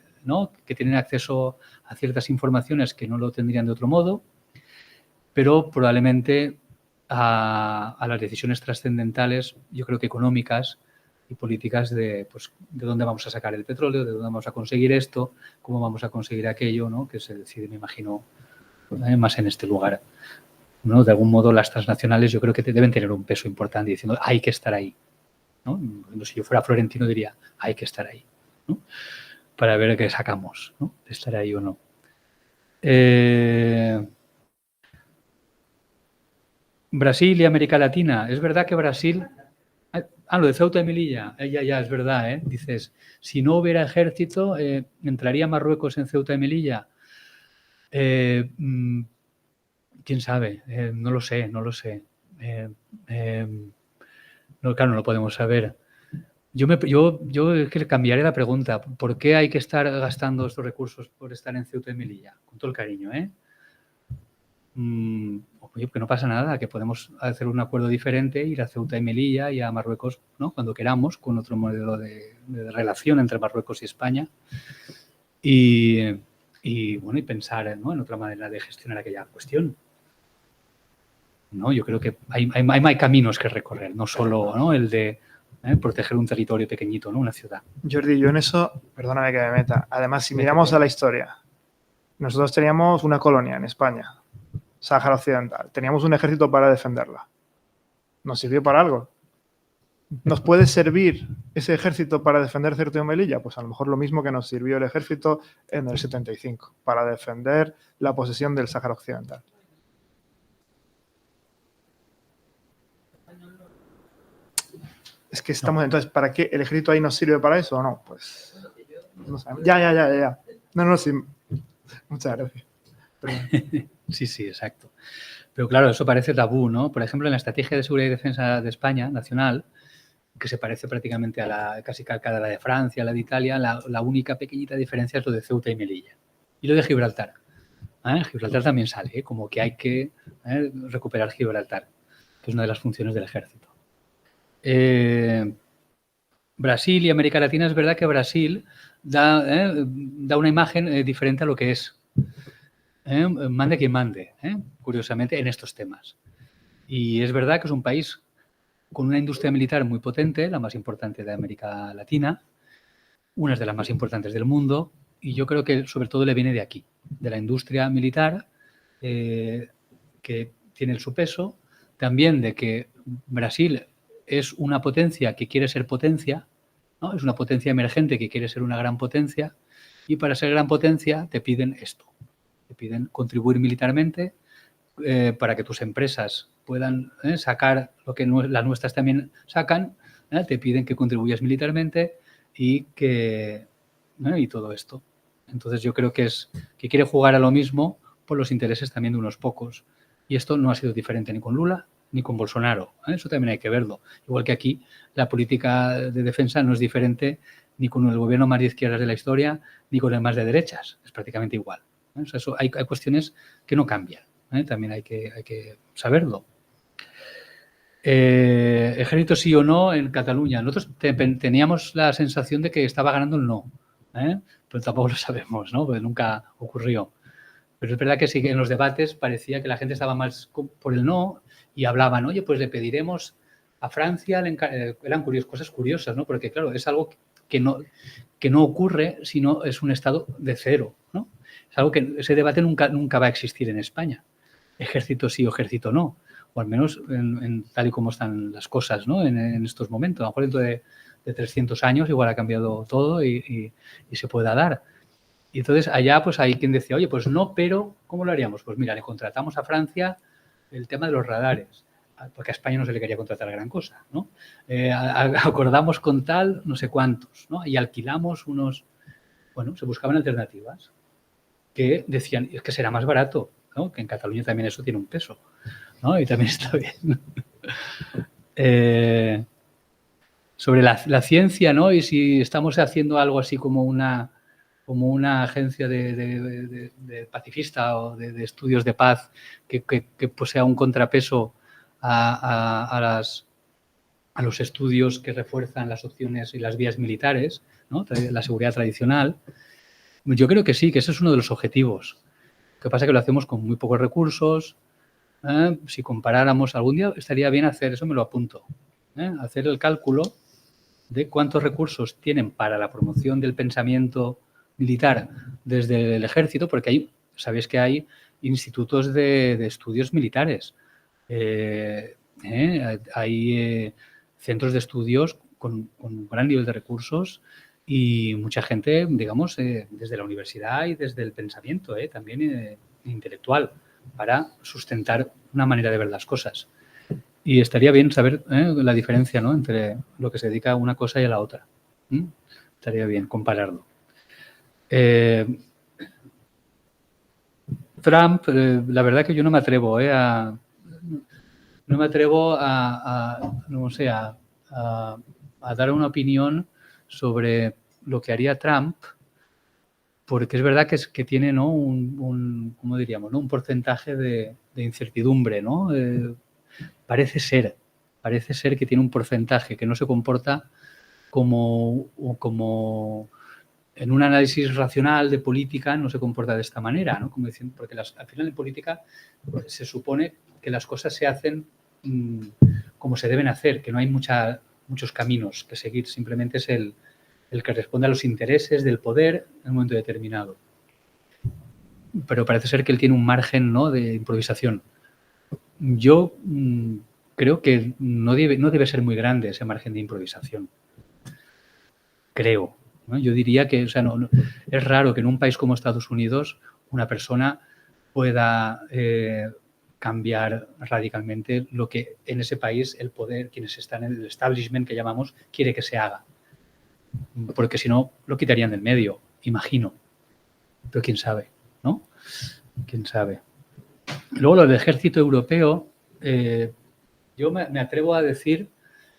Speaker 2: tienen acceso a ciertas informaciones que no lo tendrían de otro modo, pero probablemente a las decisiones trascendentales, yo creo que económicas y políticas de dónde vamos a sacar el petróleo, de dónde vamos a conseguir esto, cómo vamos a conseguir aquello, ¿no? Que se decide, me imagino, más en este lugar, ¿no? De algún modo las transnacionales yo creo que deben tener un peso importante diciendo hay que estar ahí, ¿no? Si yo fuera Florentino diría hay que estar ahí, ¿no? Para ver qué sacamos, ¿no? De estar ahí o no. Brasil y América Latina. Es verdad que Brasil... lo de Ceuta y Melilla. Ya, es verdad, ¿eh? Dices, si no hubiera ejército, ¿entraría Marruecos en Ceuta y Melilla? ¿Quién sabe? No lo sé. Claro, no lo podemos saber. Yo es que cambiaré la pregunta. ¿Por qué hay que estar gastando estos recursos por estar en Ceuta y Melilla? Con todo el cariño, ¿eh? Oye, que no pasa nada, que podemos hacer un acuerdo diferente, ir a Ceuta y Melilla y a Marruecos, ¿no? Cuando queramos, con otro modelo de relación entre Marruecos y España, y pensar, ¿no? En otra manera de gestionar aquella cuestión, ¿no? Yo creo que hay caminos que recorrer, no solo, ¿no? El de proteger un territorio pequeñito, ¿no? Una ciudad.
Speaker 1: Jordi, yo en eso, perdóname que me meta, además si miramos a la historia, nosotros teníamos una colonia en España, Sáhara Occidental. Teníamos un ejército para defenderla. ¿Nos sirvió para algo? ¿Nos puede servir ese ejército para defender Ceuta y Melilla? Pues a lo mejor lo mismo que nos sirvió el ejército en el 75, para defender la posesión del Sáhara Occidental. Es que estamos... Entonces, ¿para qué el ejército ahí nos sirve para eso o no? Pues... no sabemos. Ya. No, sí. Muchas gracias.
Speaker 2: Sí, exacto. Pero claro, eso parece tabú, ¿no? Por ejemplo, en la Estrategia de Seguridad y Defensa de España, nacional, que se parece prácticamente a la casi calcada a la de Francia, a la de Italia, la única pequeñita diferencia es lo de Ceuta y Melilla. Y lo de Gibraltar. Gibraltar también sale, como que hay que recuperar Gibraltar, que es una de las funciones del ejército. Brasil y América Latina, es verdad que Brasil da una imagen diferente a lo que es. Mande quien mande, curiosamente, en estos temas. Y es verdad que es un país con una industria militar muy potente, la más importante de América Latina, una de las más importantes del mundo, y yo creo que sobre todo le viene de aquí, de la industria militar, que tiene su peso, también de que Brasil es una potencia que quiere ser potencia, ¿no? Es una potencia emergente que quiere ser una gran potencia, y para ser gran potencia te piden esto. Te piden contribuir militarmente para que tus empresas puedan sacar lo que las nuestras también sacan. Te piden que contribuyas militarmente y todo esto. Entonces yo creo que quiere jugar a lo mismo por los intereses también de unos pocos. Y esto no ha sido diferente ni con Lula ni con Bolsonaro. Eso también hay que verlo. Igual que aquí la política de defensa no es diferente ni con el gobierno más de izquierdas de la historia ni con el más de derechas. Es prácticamente igual. O sea, hay cuestiones que no cambian. También hay que saberlo. Ejército sí o no en Cataluña. Nosotros teníamos la sensación de que estaba ganando el no. Pero tampoco lo sabemos, ¿no? Porque nunca ocurrió. Pero es verdad que sí que en los debates parecía que la gente estaba más por el no y hablaban, oye, pues le pediremos a Francia, eran cosas curiosas, ¿no? Porque, claro, es algo que no ocurre si no es un Estado de cero, ¿no? Es algo que ese debate nunca va a existir en España. Ejército sí o ejército no. O al menos tal y como están las cosas, ¿no? En estos momentos. A lo mejor dentro de 300 años igual ha cambiado todo y se pueda dar. Y entonces allá pues hay quien decía, oye, pues no, pero ¿cómo lo haríamos? Pues mira, le contratamos a Francia el tema de los radares, porque a España no se le quería contratar gran cosa, ¿no? Acordamos con tal no sé cuántos, ¿no? Y alquilamos unos... Bueno, se buscaban alternativas que decían, es que será más barato, ¿no? Que en Cataluña también eso tiene un peso, ¿no? Y también está bien. Sobre la ciencia, ¿no? Y si estamos haciendo algo así como una agencia de pacifista o de estudios de paz que posea un contrapeso a los estudios que refuerzan las opciones y las vías militares, ¿no? La seguridad tradicional. Yo creo que sí, que ese es uno de los objetivos. Lo que pasa es que lo hacemos con muy pocos recursos. Si comparáramos, algún día estaría bien hacer, eso me lo apunto, hacer el cálculo de cuántos recursos tienen para la promoción del pensamiento militar desde el ejército, porque sabéis que hay institutos de estudios militares. Hay centros de estudios con un gran nivel de recursos y mucha gente, digamos, desde la universidad y desde el pensamiento, también intelectual, para sustentar una manera de ver las cosas. Y estaría bien saber la diferencia, ¿no? Entre lo que se dedica a una cosa y a la otra. Estaría bien compararlo. Trump, la verdad que yo no me atrevo a dar una opinión sobre lo que haría Trump, porque es verdad que tiene, ¿no? ¿Cómo diríamos? ¿No? Un porcentaje de incertidumbre, ¿no? Parece ser que tiene un porcentaje que no se comporta como en un análisis racional de política no se comporta de esta manera, ¿no? Como diciendo, porque al final en política se supone que las cosas se hacen como se deben hacer, que no hay muchos caminos que seguir, simplemente es el que responde a los intereses del poder en un momento determinado. Pero parece ser que él tiene un margen, ¿no? De improvisación. Yo creo que no debe ser muy grande ese margen de improvisación. Creo, ¿no? Yo diría que, o sea, no, es raro que en un país como Estados Unidos una persona pueda cambiar radicalmente lo que en ese país el poder, quienes están en el establishment que llamamos, quiere que se haga. Porque si no, lo quitarían del medio, imagino. Pero quién sabe, ¿no? Quién sabe. Luego lo del ejército europeo, yo me atrevo a decir,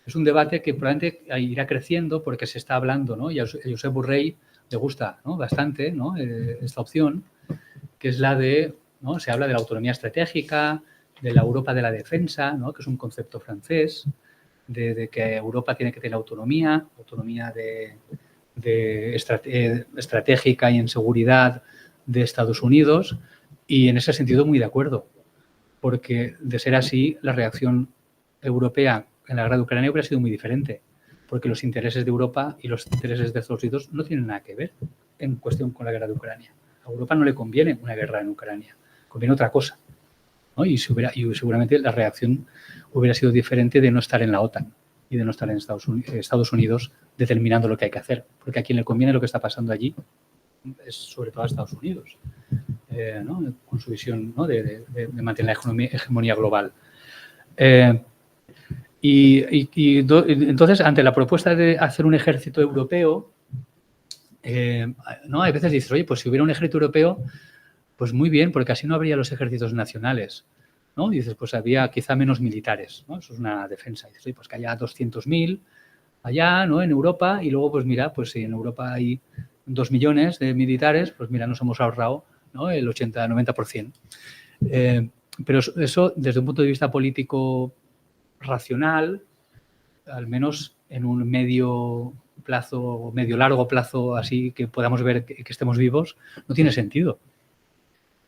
Speaker 2: es un debate que probablemente irá creciendo porque se está hablando, ¿no? Y a Josep Borrell le gusta, ¿no? Bastante, ¿no? Esta opción, que es la de, ¿no? Se habla de la autonomía estratégica, de la Europa de la defensa, ¿no? Que es un concepto francés, de que Europa tiene que tener autonomía estratégica y en seguridad de Estados Unidos, y en ese sentido muy de acuerdo, porque de ser así la reacción europea en la guerra de Ucrania hubiera sido muy diferente, porque los intereses de Europa y los intereses de Estados Unidos no tienen nada que ver en cuestión con la guerra de Ucrania. A Europa no le conviene una guerra en Ucrania, conviene otra cosa, ¿no? Y seguramente la reacción hubiera sido diferente de no estar en la OTAN y de no estar en Estados Unidos determinando lo que hay que hacer, porque a quien le conviene lo que está pasando allí es sobre todo a Estados Unidos, ¿no? Con su visión, ¿no? de mantener la hegemonía global. Entonces, ante la propuesta de hacer un ejército europeo, ¿no? Hay veces dices, oye, pues si hubiera un ejército europeo, pues muy bien, porque así no habría los ejércitos nacionales, ¿no? Y dices, pues había quizá menos militares, ¿no? Eso es una defensa. Y dices, oye, pues que haya 200.000 allá, ¿no? En Europa, y luego, pues mira, pues si en Europa hay 2 millones de militares, pues mira, nos hemos ahorrado, ¿no? El 80-90%. Pero eso, desde un punto de vista político racional, al menos en un medio largo plazo, así que podamos ver que estemos vivos, no tiene sentido.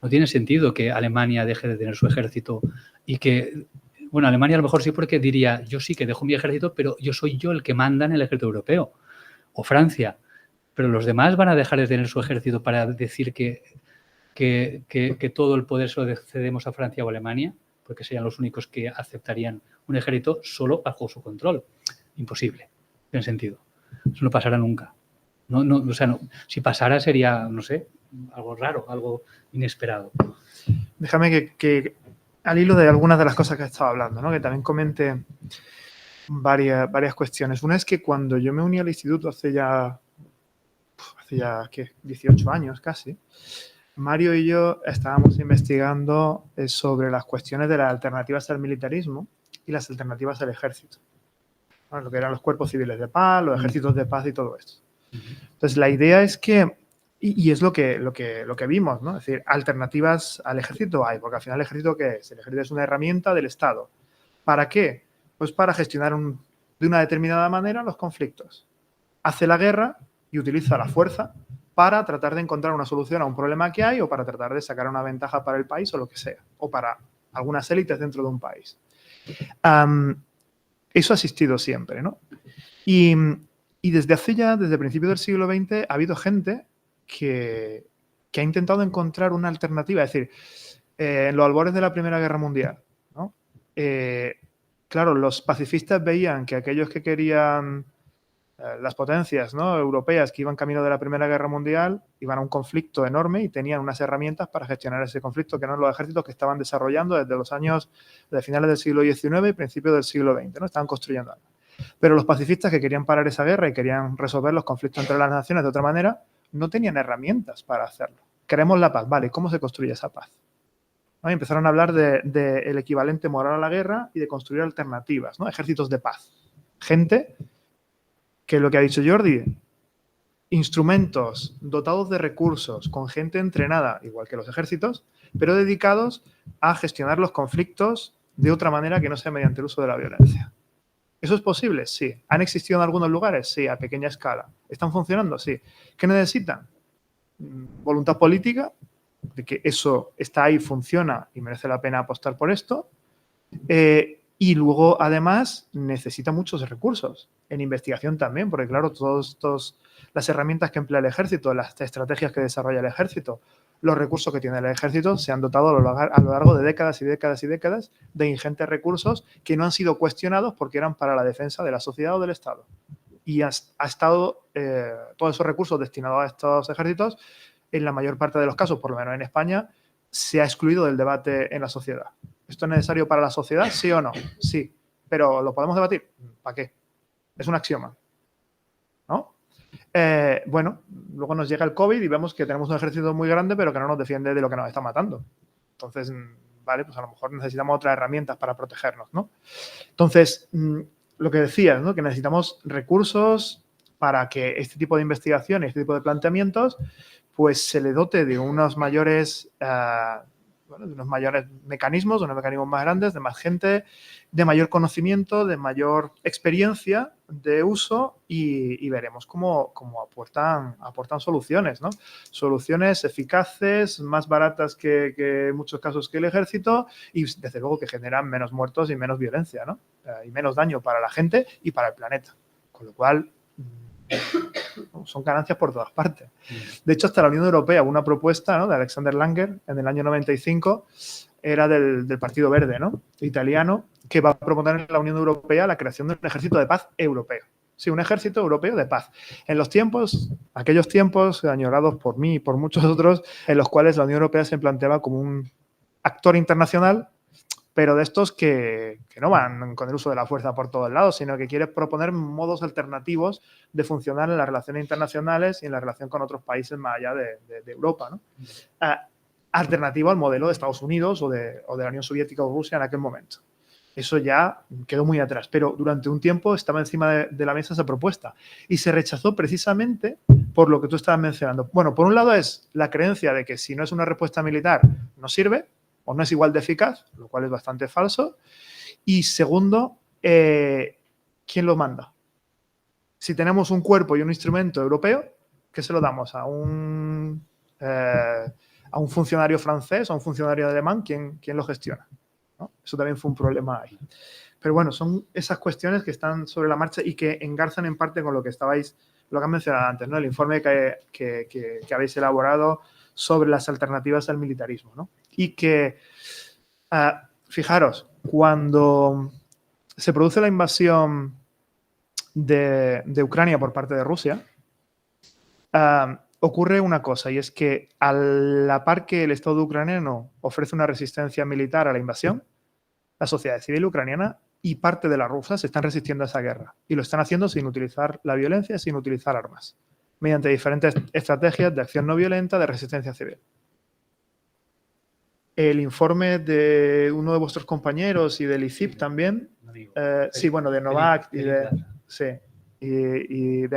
Speaker 2: No tiene sentido que Alemania deje de tener su ejército y que, bueno, Alemania a lo mejor sí, porque diría, yo sí que dejo mi ejército, pero soy yo el que manda en el ejército europeo. O Francia. Pero los demás van a dejar de tener su ejército para decir que todo el poder se lo cedemos a Francia o Alemania, porque serían los únicos que aceptarían un ejército solo bajo su control. Imposible, tiene sentido. Eso no pasará nunca. O sea, no, si pasara sería, no sé, algo raro, algo inesperado.
Speaker 1: Déjame que al hilo de algunas de las cosas que he estado hablando, ¿no? Que también comente varias cuestiones. Una es que cuando yo me uní al instituto hace ya ¿qué? 18 años casi, Mario y yo estábamos investigando sobre las cuestiones de las alternativas al militarismo y las alternativas al ejército. ¿No? Lo que eran los cuerpos civiles de paz, los ejércitos de paz y todo esto. Entonces, la idea es que, y es lo que vimos, ¿no? Es decir, alternativas al ejército hay, porque al final el ejército, ¿qué es? El ejército es una herramienta del Estado. ¿Para qué? Pues para gestionar de una determinada manera los conflictos. Hace la guerra y utiliza la fuerza para tratar de encontrar una solución a un problema que hay o para tratar de sacar una ventaja para el país o lo que sea, o para algunas élites dentro de un país. Eso ha existido siempre, ¿no? Y desde el principio del siglo XX ha habido gente que ha intentado encontrar una alternativa. Es decir, en los albores de la Primera Guerra Mundial, ¿no? Claro, los pacifistas veían que aquellos que querían, las potencias, ¿no?, europeas que iban camino de la Primera Guerra Mundial, iban a un conflicto enorme y tenían unas herramientas para gestionar ese conflicto, que eran los ejércitos que estaban desarrollando desde los años de finales del siglo XIX y principios del siglo XX, ¿no? Estaban construyendo algo. Pero los pacifistas que querían parar esa guerra y querían resolver los conflictos entre las naciones de otra manera, no tenían herramientas para hacerlo. Queremos la paz, vale, ¿cómo se construye esa paz? ¿No? Y empezaron a hablar del equivalente moral a la guerra y de construir alternativas, ¿no? Ejércitos de paz. Gente que, lo que ha dicho Jordi, instrumentos dotados de recursos, con gente entrenada, igual que los ejércitos, pero dedicados a gestionar los conflictos de otra manera que no sea mediante el uso de la violencia. ¿Eso es posible? Sí. ¿Han existido en algunos lugares? Sí, a pequeña escala. ¿Están funcionando? Sí. ¿Qué necesitan? Voluntad política, de que eso está ahí, funciona y merece la pena apostar por esto. Y luego, además, necesita muchos recursos. En investigación también, porque claro, las herramientas que emplea el ejército, las estrategias que desarrolla el ejército, los recursos que tiene el ejército se han dotado a lo largo de décadas y décadas y décadas de ingentes recursos que no han sido cuestionados porque eran para la defensa de la sociedad o del Estado. Y ha estado todos esos recursos destinados a estos ejércitos, en la mayor parte de los casos, por lo menos en España, se ha excluido del debate en la sociedad. ¿Esto es necesario para la sociedad? ¿Sí o no? Sí. ¿Pero lo podemos debatir? ¿Para qué? Es un axioma, ¿no? Bueno, luego nos llega el COVID y vemos que tenemos un ejército muy grande, pero que no nos defiende de lo que nos está matando. Entonces, vale, pues a lo mejor necesitamos otras herramientas para protegernos, ¿no? Entonces, lo que decías, ¿no? Que necesitamos recursos para que este tipo de investigación, este tipo de planteamientos, pues se le dote de unos mayores mecanismos, de unos mecanismos más grandes, de más gente, de mayor conocimiento, de mayor experiencia de uso y veremos cómo aportan soluciones, ¿no? Soluciones eficaces, más baratas que en muchos casos que el ejército y desde luego que generan menos muertos y menos violencia, ¿no? Y menos daño para la gente y para el planeta. Con lo cual, son ganancias por todas partes. De hecho, hasta la Unión Europea, una propuesta, ¿no?, de Alexander Langer en el año 95, era del Partido Verde, ¿no?, italiano, que va a proponer en la Unión Europea la creación de un ejército de paz europeo. Sí, un ejército europeo de paz. En aquellos tiempos añorados por mí y por muchos otros, en los cuales la Unión Europea se planteaba como un actor internacional, pero de estos que no van con el uso de la fuerza por todos lados, sino que quiere proponer modos alternativos de funcionar en las relaciones internacionales y en la relación con otros países más allá de Europa, ¿no? Alternativo al modelo de Estados Unidos o de la Unión Soviética o Rusia en aquel momento. Eso ya quedó muy atrás, pero durante un tiempo estaba encima de la mesa esa propuesta y se rechazó precisamente por lo que tú estabas mencionando. Bueno, por un lado es la creencia de que si no es una respuesta militar no sirve, o no es igual de eficaz, lo cual es bastante falso. Y segundo, ¿quién lo manda? Si tenemos un cuerpo y un instrumento europeo, ¿qué se lo damos? ¿A un a un funcionario francés o a un funcionario alemán, ¿quién lo gestiona? ¿No? Eso también fue un problema ahí. Pero bueno, son esas cuestiones que están sobre la marcha y que engarzan en parte con lo que han mencionado antes, ¿no? El informe que habéis elaborado sobre las alternativas al militarismo, ¿no? Y que, fijaros, cuando se produce la invasión de Ucrania por parte de Rusia, ocurre una cosa, y es que a la par que el Estado ucraniano ofrece una resistencia militar a la invasión, la sociedad civil ucraniana y parte de la rusa se están resistiendo a esa guerra. Y lo están haciendo sin utilizar la violencia, sin utilizar armas, mediante diferentes estrategias de acción no violenta, de resistencia civil. El informe de uno de vuestros compañeros y del ICIP también, sí, bueno, de Novak y de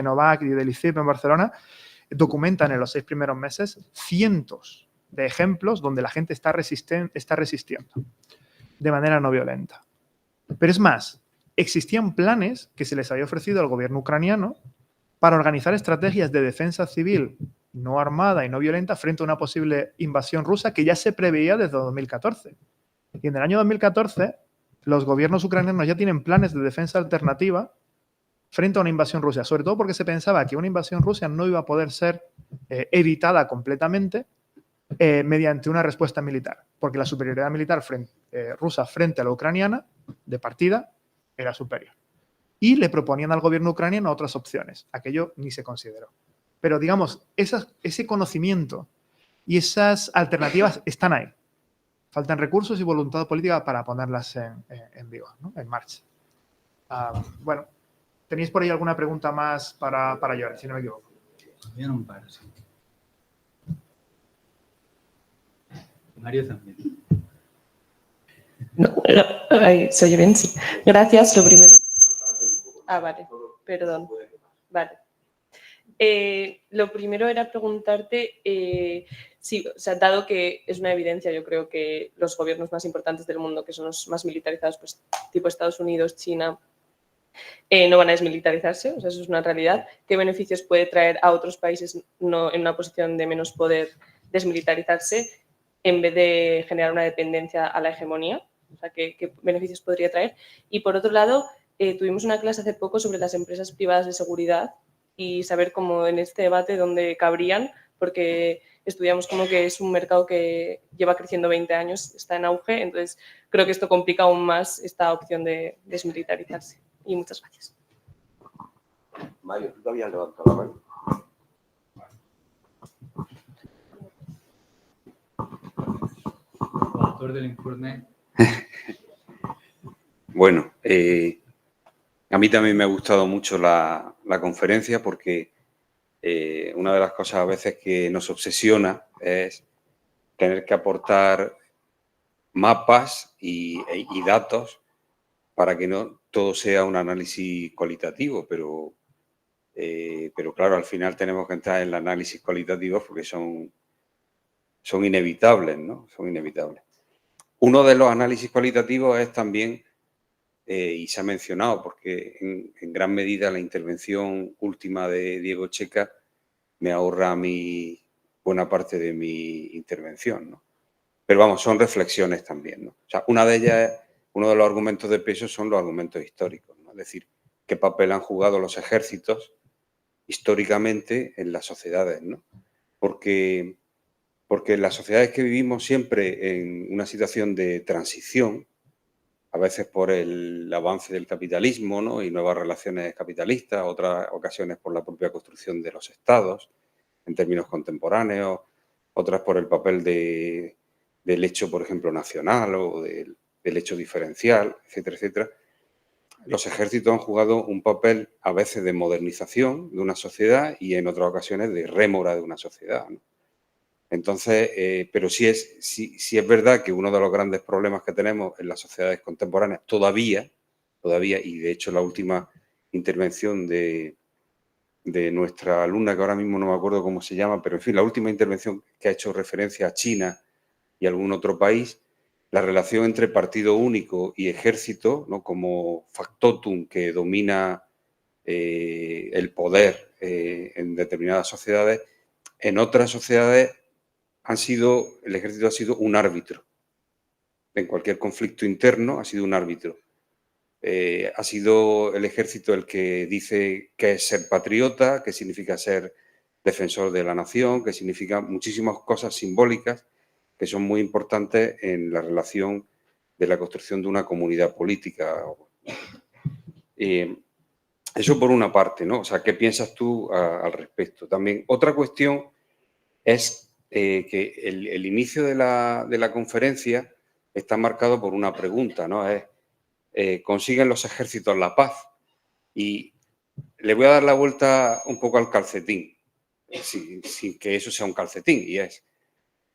Speaker 1: Novak y del ICIP en Barcelona, documentan en los 6 primeros meses cientos de ejemplos donde la gente está resistiendo de manera no violenta. Pero es más, existían planes que se les había ofrecido al gobierno ucraniano para organizar estrategias de defensa civil no armada y no violenta frente a una posible invasión rusa que ya se preveía desde 2014. Y en el año 2014, los gobiernos ucranianos ya tienen planes de defensa alternativa frente a una invasión rusa, sobre todo porque se pensaba que una invasión rusa no iba a poder ser evitada completamente mediante una respuesta militar, porque la superioridad militar rusa frente a la ucraniana, de partida, era superior. Y le proponían al gobierno ucraniano otras opciones. Aquello ni se consideró. Pero, digamos, ese conocimiento y esas alternativas están ahí. Faltan recursos y voluntad política para ponerlas en vigor, ¿no? En marcha. Bueno, ¿tenéis por ahí alguna pregunta más para Joan, si no me equivoco?
Speaker 2: Había un par, sí. Mario también.
Speaker 6: No, ¿se oye bien? Sí. Gracias, lo primero. Vale, perdón. Vale. Lo primero era preguntarte si, o sea, dado que es una evidencia, yo creo que los gobiernos más importantes del mundo, que son los más militarizados, pues tipo Estados Unidos, China, no van a desmilitarizarse, o sea, eso es una realidad. ¿Qué beneficios puede traer a otros países no, en una posición de menos poder desmilitarizarse en vez de generar una dependencia a la hegemonía? O sea, ¿qué beneficios podría traer? Y por otro lado, tuvimos una clase hace poco sobre las empresas privadas de seguridad y saber cómo en este debate dónde cabrían, porque estudiamos como que es un mercado que lleva creciendo 20 años, está en auge, entonces creo que esto complica aún más esta opción de desmilitarizarse. Y muchas gracias.
Speaker 7: Mario, tú te habías levantado la mano.
Speaker 2: Autor del informe.
Speaker 7: Bueno, a mí también me ha gustado mucho la conferencia porque una de las cosas a veces que nos obsesiona es tener que aportar mapas y datos para que no todo sea un análisis cualitativo, pero claro, al final tenemos que entrar en el análisis cualitativo porque son inevitables, ¿no? Son inevitables. Uno de los análisis cualitativos es también, y se ha mencionado, porque en gran medida la intervención última de Diego Checa me ahorra a mí buena parte de mi intervención, ¿no? Pero vamos, son reflexiones también, ¿no? O sea, una de ellas, uno de los argumentos de peso son los argumentos históricos, ¿no? Es decir, qué papel han jugado los ejércitos históricamente en las sociedades, ¿no? Porque en las sociedades que vivimos siempre en una situación de transición, a veces por el avance del capitalismo, ¿no? Y nuevas relaciones capitalistas, otras ocasiones por la propia construcción de los estados en términos contemporáneos, otras por el papel del hecho, por ejemplo, nacional o del hecho diferencial, etcétera, etcétera. Los ejércitos han jugado un papel a veces de modernización de una sociedad y en otras ocasiones de rémora de una sociedad, ¿no? Entonces, pero sí es verdad que uno de los grandes problemas que tenemos en las sociedades contemporáneas todavía, y de hecho la última intervención de nuestra alumna, que ahora mismo no me acuerdo cómo se llama, pero en fin, la última intervención que ha hecho referencia a China y algún otro país, la relación entre partido único y ejército, ¿no? Como factotum que domina el poder en determinadas sociedades, en otras sociedades el ejército ha sido un árbitro. En cualquier conflicto interno ha sido un árbitro. Ha sido el ejército el que dice qué es ser patriota, qué significa ser defensor de la nación, qué significa muchísimas cosas simbólicas que son muy importantes en la relación de la construcción de una comunidad política. Eso por una parte, ¿no? O sea, ¿qué piensas tú al respecto? También otra cuestión es que el inicio de la conferencia está marcado por una pregunta, ¿no? ¿Consiguen los ejércitos la paz? Y le voy a dar la vuelta un poco al calcetín, sin que eso sea un calcetín, y es,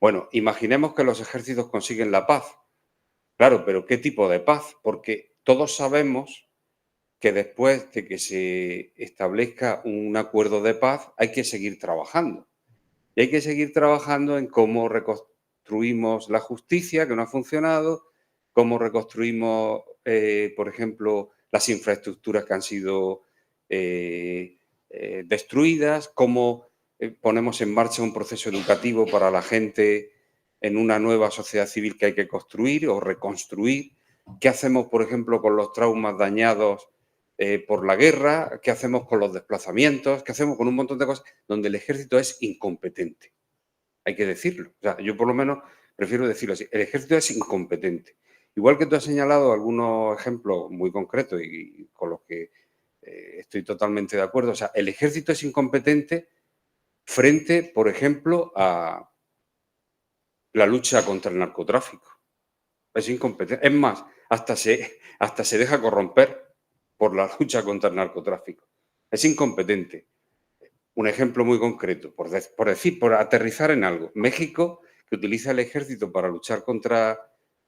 Speaker 7: bueno, imaginemos que los ejércitos consiguen la paz. Claro, pero ¿qué tipo de paz? Porque todos sabemos que después de que se establezca un acuerdo de paz hay que seguir trabajando. Y hay que seguir trabajando en cómo reconstruimos la justicia, que no ha funcionado, cómo reconstruimos, por ejemplo, las infraestructuras que han sido destruidas, cómo ponemos en marcha un proceso educativo para la gente en una nueva sociedad civil que hay que construir o reconstruir. ¿Qué hacemos, por ejemplo, con los traumas dañados por la guerra? ¿Qué hacemos con los desplazamientos? ¿Qué hacemos con un montón de cosas donde el ejército es incompetente? Hay que decirlo. O sea, yo por lo menos prefiero decirlo así. El ejército es incompetente. Igual que tú has señalado algunos ejemplos muy concretos y con los que estoy totalmente de acuerdo. O sea, el ejército es incompetente frente, por ejemplo, a la lucha contra el narcotráfico. Es incompetente. Es más, hasta se deja corromper por la lucha contra el narcotráfico. Es incompetente. Un ejemplo muy concreto, por aterrizar en algo. México, que utiliza el ejército para luchar contra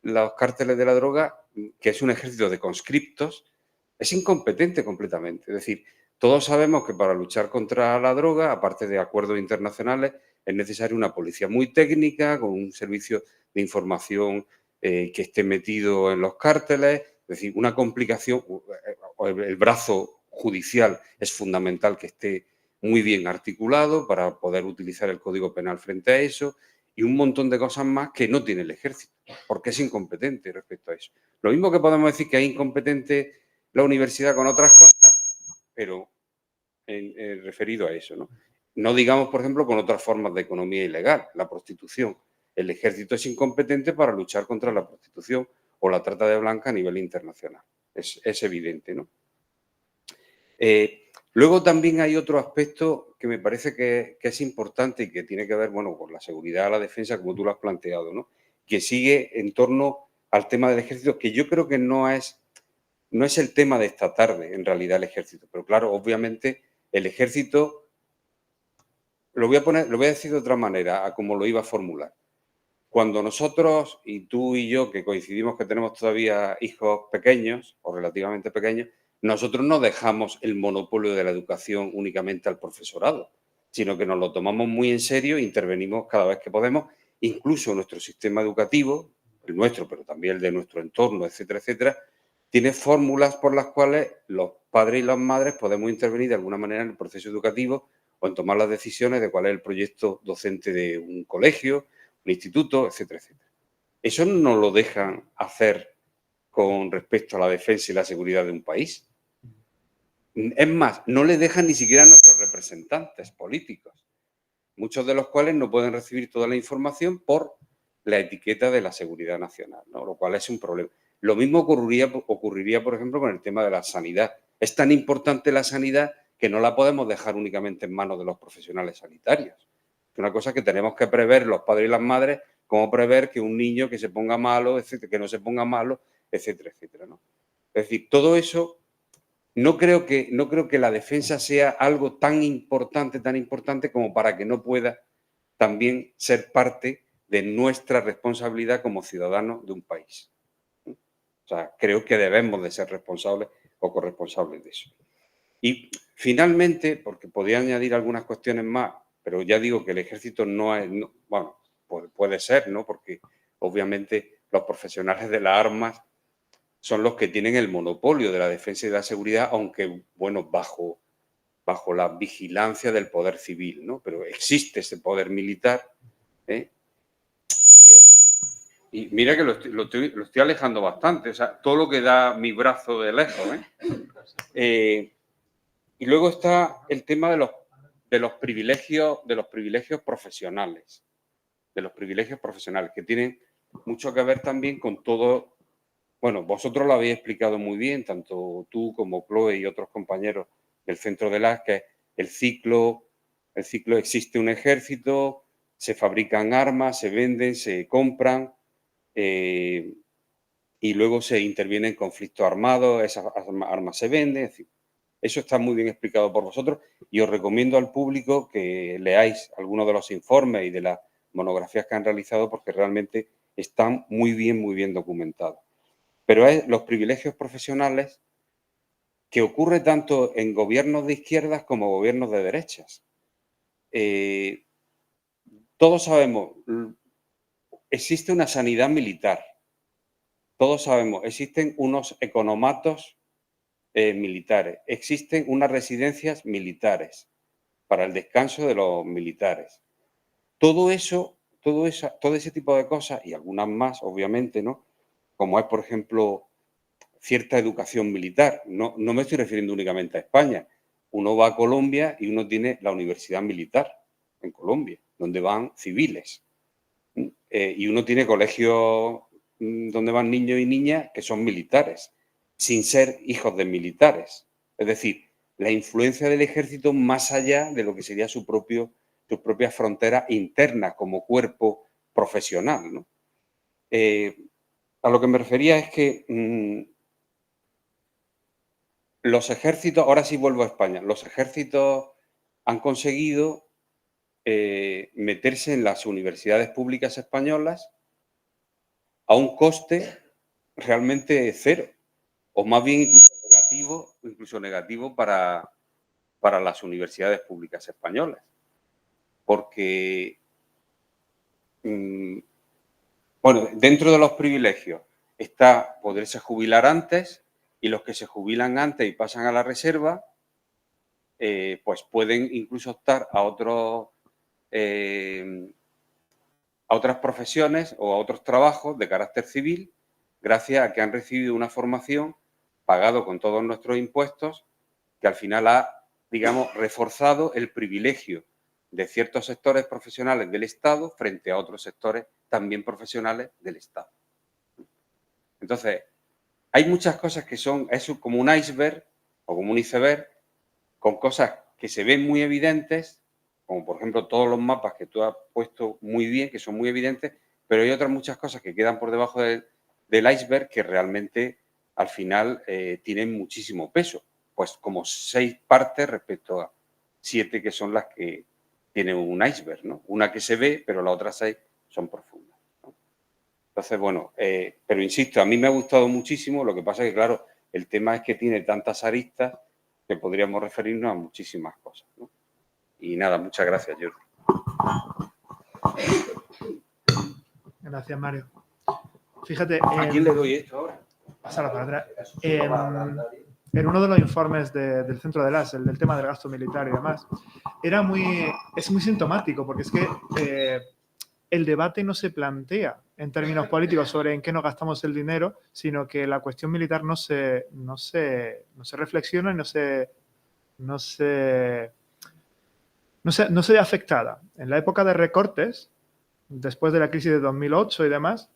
Speaker 7: los cárteles de la droga, que es un ejército de conscriptos, es incompetente completamente. Es decir, todos sabemos que para luchar contra la droga, aparte de acuerdos internacionales, es necesaria una policía muy técnica, con un servicio de información que esté metido en los cárteles. Es decir, una complicación, el brazo judicial es fundamental que esté muy bien articulado para poder utilizar el Código Penal frente a eso y un montón de cosas más que no tiene el ejército, porque es incompetente respecto a eso. Lo mismo que podemos decir que es incompetente la universidad con otras cosas, pero referido a eso, ¿no? No digamos, por ejemplo, con otras formas de economía ilegal, la prostitución. El ejército es incompetente para luchar contra la prostitución o la trata de blancas a nivel internacional. Es evidente, ¿no? Luego también hay otro aspecto que me parece que es importante y que tiene que ver, bueno, con la seguridad, la defensa, como tú lo has planteado, ¿no? Que sigue en torno al tema del ejército, que yo creo que no es el tema de esta tarde, en realidad, el ejército. Pero claro, obviamente, el ejército, lo voy a decir de otra manera, a como lo iba a formular. Cuando nosotros, y tú y yo, que coincidimos que tenemos todavía hijos pequeños, o relativamente pequeños, nosotros no dejamos el monopolio de la educación únicamente al profesorado, sino que nos lo tomamos muy en serio e intervenimos cada vez que podemos, incluso nuestro sistema educativo, el nuestro, pero también el de nuestro entorno, etcétera, etcétera, tiene fórmulas por las cuales los padres y las madres podemos intervenir de alguna manera en el proceso educativo o en tomar las decisiones de cuál es el proyecto docente de un colegio, un instituto, etcétera, etcétera. Eso no lo dejan hacer con respecto a la defensa y la seguridad de un país. Es más, no le dejan ni siquiera a nuestros representantes políticos, muchos de los cuales no pueden recibir toda la información por la etiqueta de la seguridad nacional, ¿no? Lo cual es un problema. Lo mismo ocurriría, por ejemplo, con el tema de la sanidad. Es tan importante la sanidad que no la podemos dejar únicamente en manos de los profesionales sanitarios. Es una cosa que tenemos que prever los padres y las madres, cómo prever que un niño que se ponga malo, etcétera, que no se ponga malo, etcétera, etcétera, ¿no? Es decir, todo eso, no creo que la defensa sea algo tan importante como para que no pueda también ser parte de nuestra responsabilidad como ciudadanos de un país. O sea, creo que debemos de ser responsables o corresponsables de eso. Y finalmente, porque podría añadir algunas cuestiones más, pero ya digo que el ejército bueno, puede ser, ¿no? Porque obviamente los profesionales de las armas son los que tienen el monopolio de la defensa y de la seguridad, aunque, bueno, bajo la vigilancia del poder civil, ¿no? Pero existe ese poder militar, ¿eh? Y mira que lo estoy alejando bastante, o sea, todo lo que da mi brazo de lejos, y luego está el tema de los privilegios profesionales, que tienen mucho que ver también con todo. Bueno, vosotros lo habéis explicado muy bien, tanto tú como Chloe y otros compañeros del Centro de las, que el ciclo existe un ejército, se fabrican armas, se venden, se compran, y luego se interviene en conflictos armados, esas armas se venden, es decir, eso está muy bien explicado por vosotros y os recomiendo al público que leáis algunos de los informes y de las monografías que han realizado porque realmente están muy bien documentados. Pero es los privilegios profesionales que ocurre tanto en gobiernos de izquierdas como gobiernos de derechas. Todos sabemos, existe una sanidad militar. Todos sabemos, existen unos economatos militares, existen unas residencias militares para el descanso de los militares. Todo ese tipo de cosas, y algunas más, obviamente, ¿no? Como es, por ejemplo, cierta educación militar. No me estoy refiriendo únicamente a España. Uno va a Colombia y uno tiene la Universidad Militar en Colombia, donde van civiles. Y uno tiene colegios donde van niños y niñas que son militares, sin ser hijos de militares. Es decir, la influencia del ejército más allá de lo que sería sus propias fronteras internas como cuerpo profesional, ¿no? A lo que me refería es que los ejércitos, ahora sí vuelvo a España, los ejércitos han conseguido meterse en las universidades públicas españolas a un coste realmente cero, o más bien incluso negativo para las universidades públicas españolas. Porque, bueno, dentro de los privilegios está poderse jubilar antes, y los que se jubilan antes y pasan a la reserva, pues pueden incluso optar a otras profesiones o a otros trabajos de carácter civil, gracias a que han recibido una formación pagado con todos nuestros impuestos, que al final ha, digamos, reforzado el privilegio de ciertos sectores profesionales del Estado frente a otros sectores también profesionales del Estado. Entonces, hay muchas cosas que son como un iceberg o como un iceberg, con cosas que se ven muy evidentes, como por ejemplo todos los mapas que tú has puesto muy bien, que son muy evidentes, pero hay otras muchas cosas que quedan por debajo del iceberg que realmente al final tienen muchísimo peso, pues como 6 partes respecto a 7 que son las que tienen un iceberg, ¿no? Una que se ve, pero las otras 6 son profundas, ¿no? Entonces, bueno, pero insisto, a mí me ha gustado muchísimo, lo que pasa es que, claro, el tema es que tiene tantas aristas que podríamos referirnos a muchísimas cosas, ¿no? Y nada, muchas gracias, Jordi.
Speaker 1: Gracias, Mario. Fíjate.
Speaker 7: ¿A quién le doy esto ahora?
Speaker 1: Pasarla para atrás. En uno de los informes del Centro de las, el del tema del gasto militar y demás, es muy sintomático, porque es que el debate no se plantea en términos políticos sobre en qué nos gastamos el dinero, sino que la cuestión militar no se reflexiona y no se ve afectada. En la época de recortes, después de la crisis de 2008 y demás,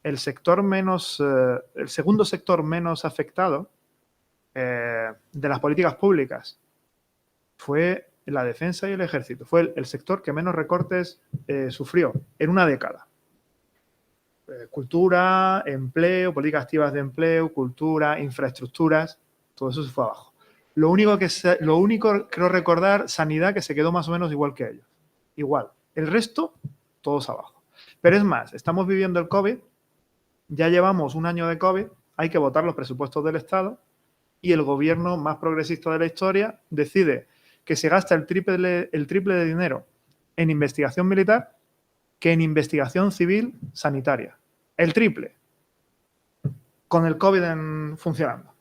Speaker 1: el segundo sector menos afectado de las políticas públicas fue la defensa y el ejército. Fue el sector que menos recortes sufrió en una década. Cultura, empleo, políticas activas de empleo, cultura, infraestructuras, todo eso se fue abajo. Lo único, creo recordar, sanidad, que se quedó más o menos igual que ellos. Igual. El resto, todos abajo. Pero es más, estamos viviendo el COVID, ya llevamos un año de COVID, hay que votar los presupuestos del Estado y el gobierno más progresista de la historia decide que se gasta el triple de dinero en investigación militar que en investigación civil sanitaria. El triple. Con el COVID funcionando.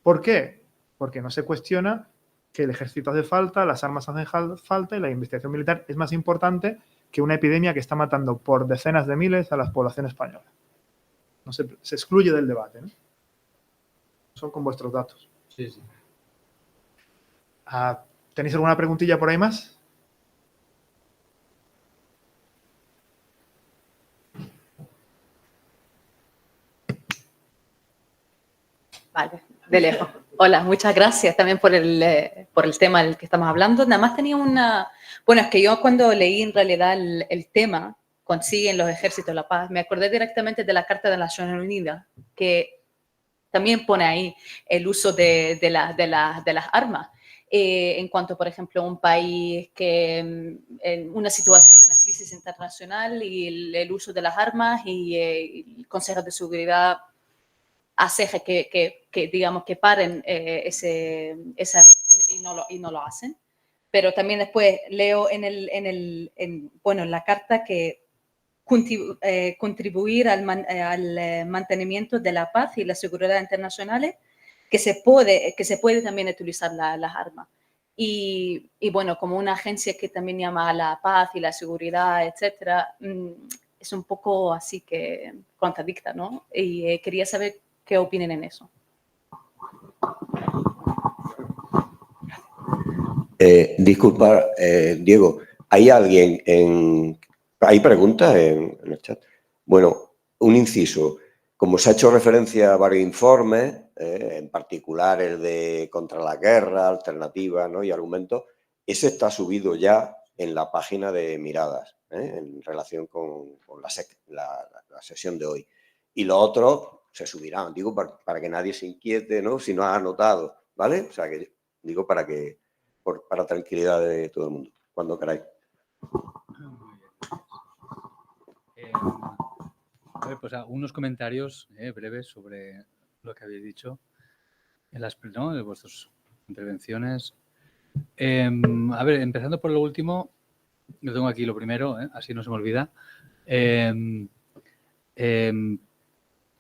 Speaker 1: ¿Por qué? Porque no se cuestiona que el ejército hace falta, las armas hacen falta y la investigación militar es más importante que una epidemia que está matando por decenas de miles a la población española. No se excluye del debate, ¿no? Son con vuestros datos.
Speaker 2: Sí, sí.
Speaker 1: ¿Tenéis alguna preguntilla por ahí más?
Speaker 8: Vale, de lejos. Hola, muchas gracias también por el tema del que estamos hablando. Nada más tenía una... Bueno, es que yo cuando leí en realidad el tema, consiguen los ejércitos la paz, me acordé directamente de la Carta de las Naciones Unidas, que también pone ahí el uso de las armas. En cuanto, por ejemplo, a un país que en una situación de una crisis internacional y el uso de las armas y el Consejo de Seguridad hace que digamos, que paren y no lo hacen. Pero también después leo en la carta que contribuir al mantenimiento de la paz y la seguridad internacionales, que se puede también utilizar las armas. Y bueno, como una agencia que también llama a la paz y la seguridad, etcétera, es un poco así que contradicta, ¿no? Y quería saber qué opinen en eso.
Speaker 9: Disculpa, Diego, ¿hay alguien ¿hay preguntas en el chat? Bueno, un inciso. Como se ha hecho referencia a varios informes, en particular el de Contra la Guerra, Alternativas, ¿no? y Argumentos, ese está subido ya en la página de Miradas, en relación con la sesión de hoy. Y los otros se subirán, digo, para que nadie se inquiete, ¿no? Si no ha anotado, ¿vale? O sea, que digo para tranquilidad de todo el mundo, cuando queráis.
Speaker 2: A ver, pues unos comentarios breves sobre lo que habéis dicho en vuestras intervenciones. A ver, empezando por lo último, yo tengo aquí lo primero, así no se me olvida.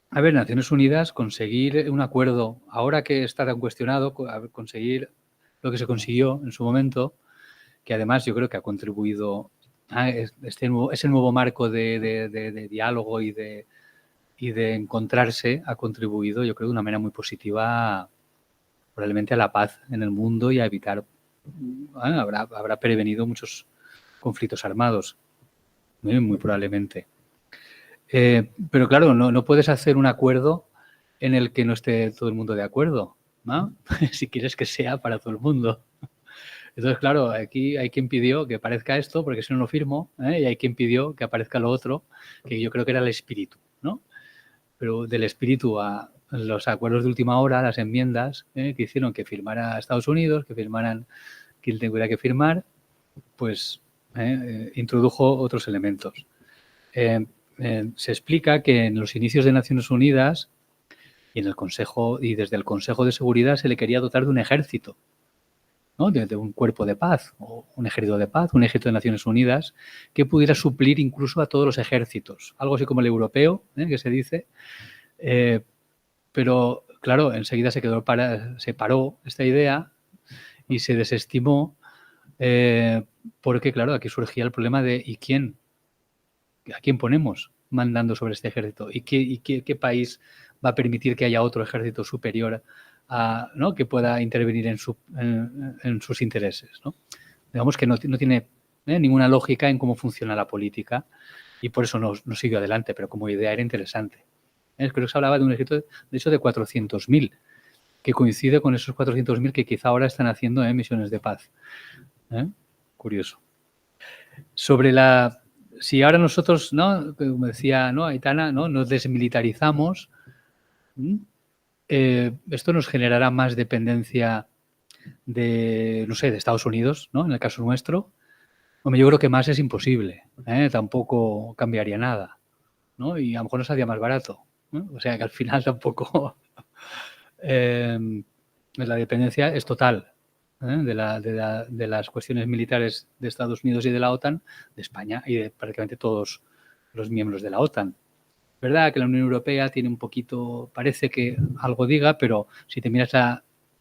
Speaker 2: A ver, Naciones Unidas, conseguir un acuerdo, ahora que está tan cuestionado, conseguir lo que se consiguió en su momento, que además yo creo que ha contribuido a ese nuevo marco de diálogo y de encontrarse, ha contribuido, yo creo, de una manera muy positiva probablemente a la paz en el mundo y a evitar, habrá prevenido muchos conflictos armados, muy probablemente. Pero claro, no puedes hacer un acuerdo en el que no esté todo el mundo de acuerdo, ¿no? Si quieres que sea para todo el mundo. Entonces, claro, aquí hay quien pidió que aparezca esto, porque si no lo firmo, y hay quien pidió que aparezca lo otro, que yo creo que era el espíritu, ¿no? Pero del espíritu a los acuerdos de última hora, las enmiendas que hicieron que firmara Estados Unidos, que firmaran quien tuviera que firmar, pues introdujo otros elementos. Se explica que en los inicios de Naciones Unidas y en el Consejo y desde el Consejo de Seguridad se le quería dotar de un ejército, ¿no? De un cuerpo de paz o un ejército de paz, un ejército de Naciones Unidas que pudiera suplir incluso a todos los ejércitos, algo así como el europeo, que se dice, pero claro, enseguida se paró esta idea y se desestimó porque claro, aquí surgía el problema de ¿y quién? ¿A quién ponemos mandando sobre este ejército? ¿Y qué país va a permitir que haya otro ejército superior ¿no? que pueda intervenir en sus intereses, ¿no? Digamos que no tiene ninguna lógica en cómo funciona la política y por eso no siguió adelante, pero como idea era interesante. Creo que se hablaba de un ejército, de hecho, de 400.000, que coincide con esos 400.000 que quizá ahora están haciendo misiones de paz. Curioso. Sobre si ahora nosotros, ¿no? Como decía, ¿no? Aitana, ¿no? Nos desmilitarizamos, esto nos generará más dependencia de Estados Unidos, ¿no? En el caso nuestro. Hombre, yo creo que más es imposible, tampoco cambiaría nada, ¿no? Y a lo mejor nos haría más barato, ¿no? O sea que al final tampoco la dependencia es total de las cuestiones militares de Estados Unidos y de la OTAN, de España y de prácticamente todos los miembros de la OTAN. ¿Verdad que la Unión Europea tiene un poquito, parece que algo diga, pero si te miras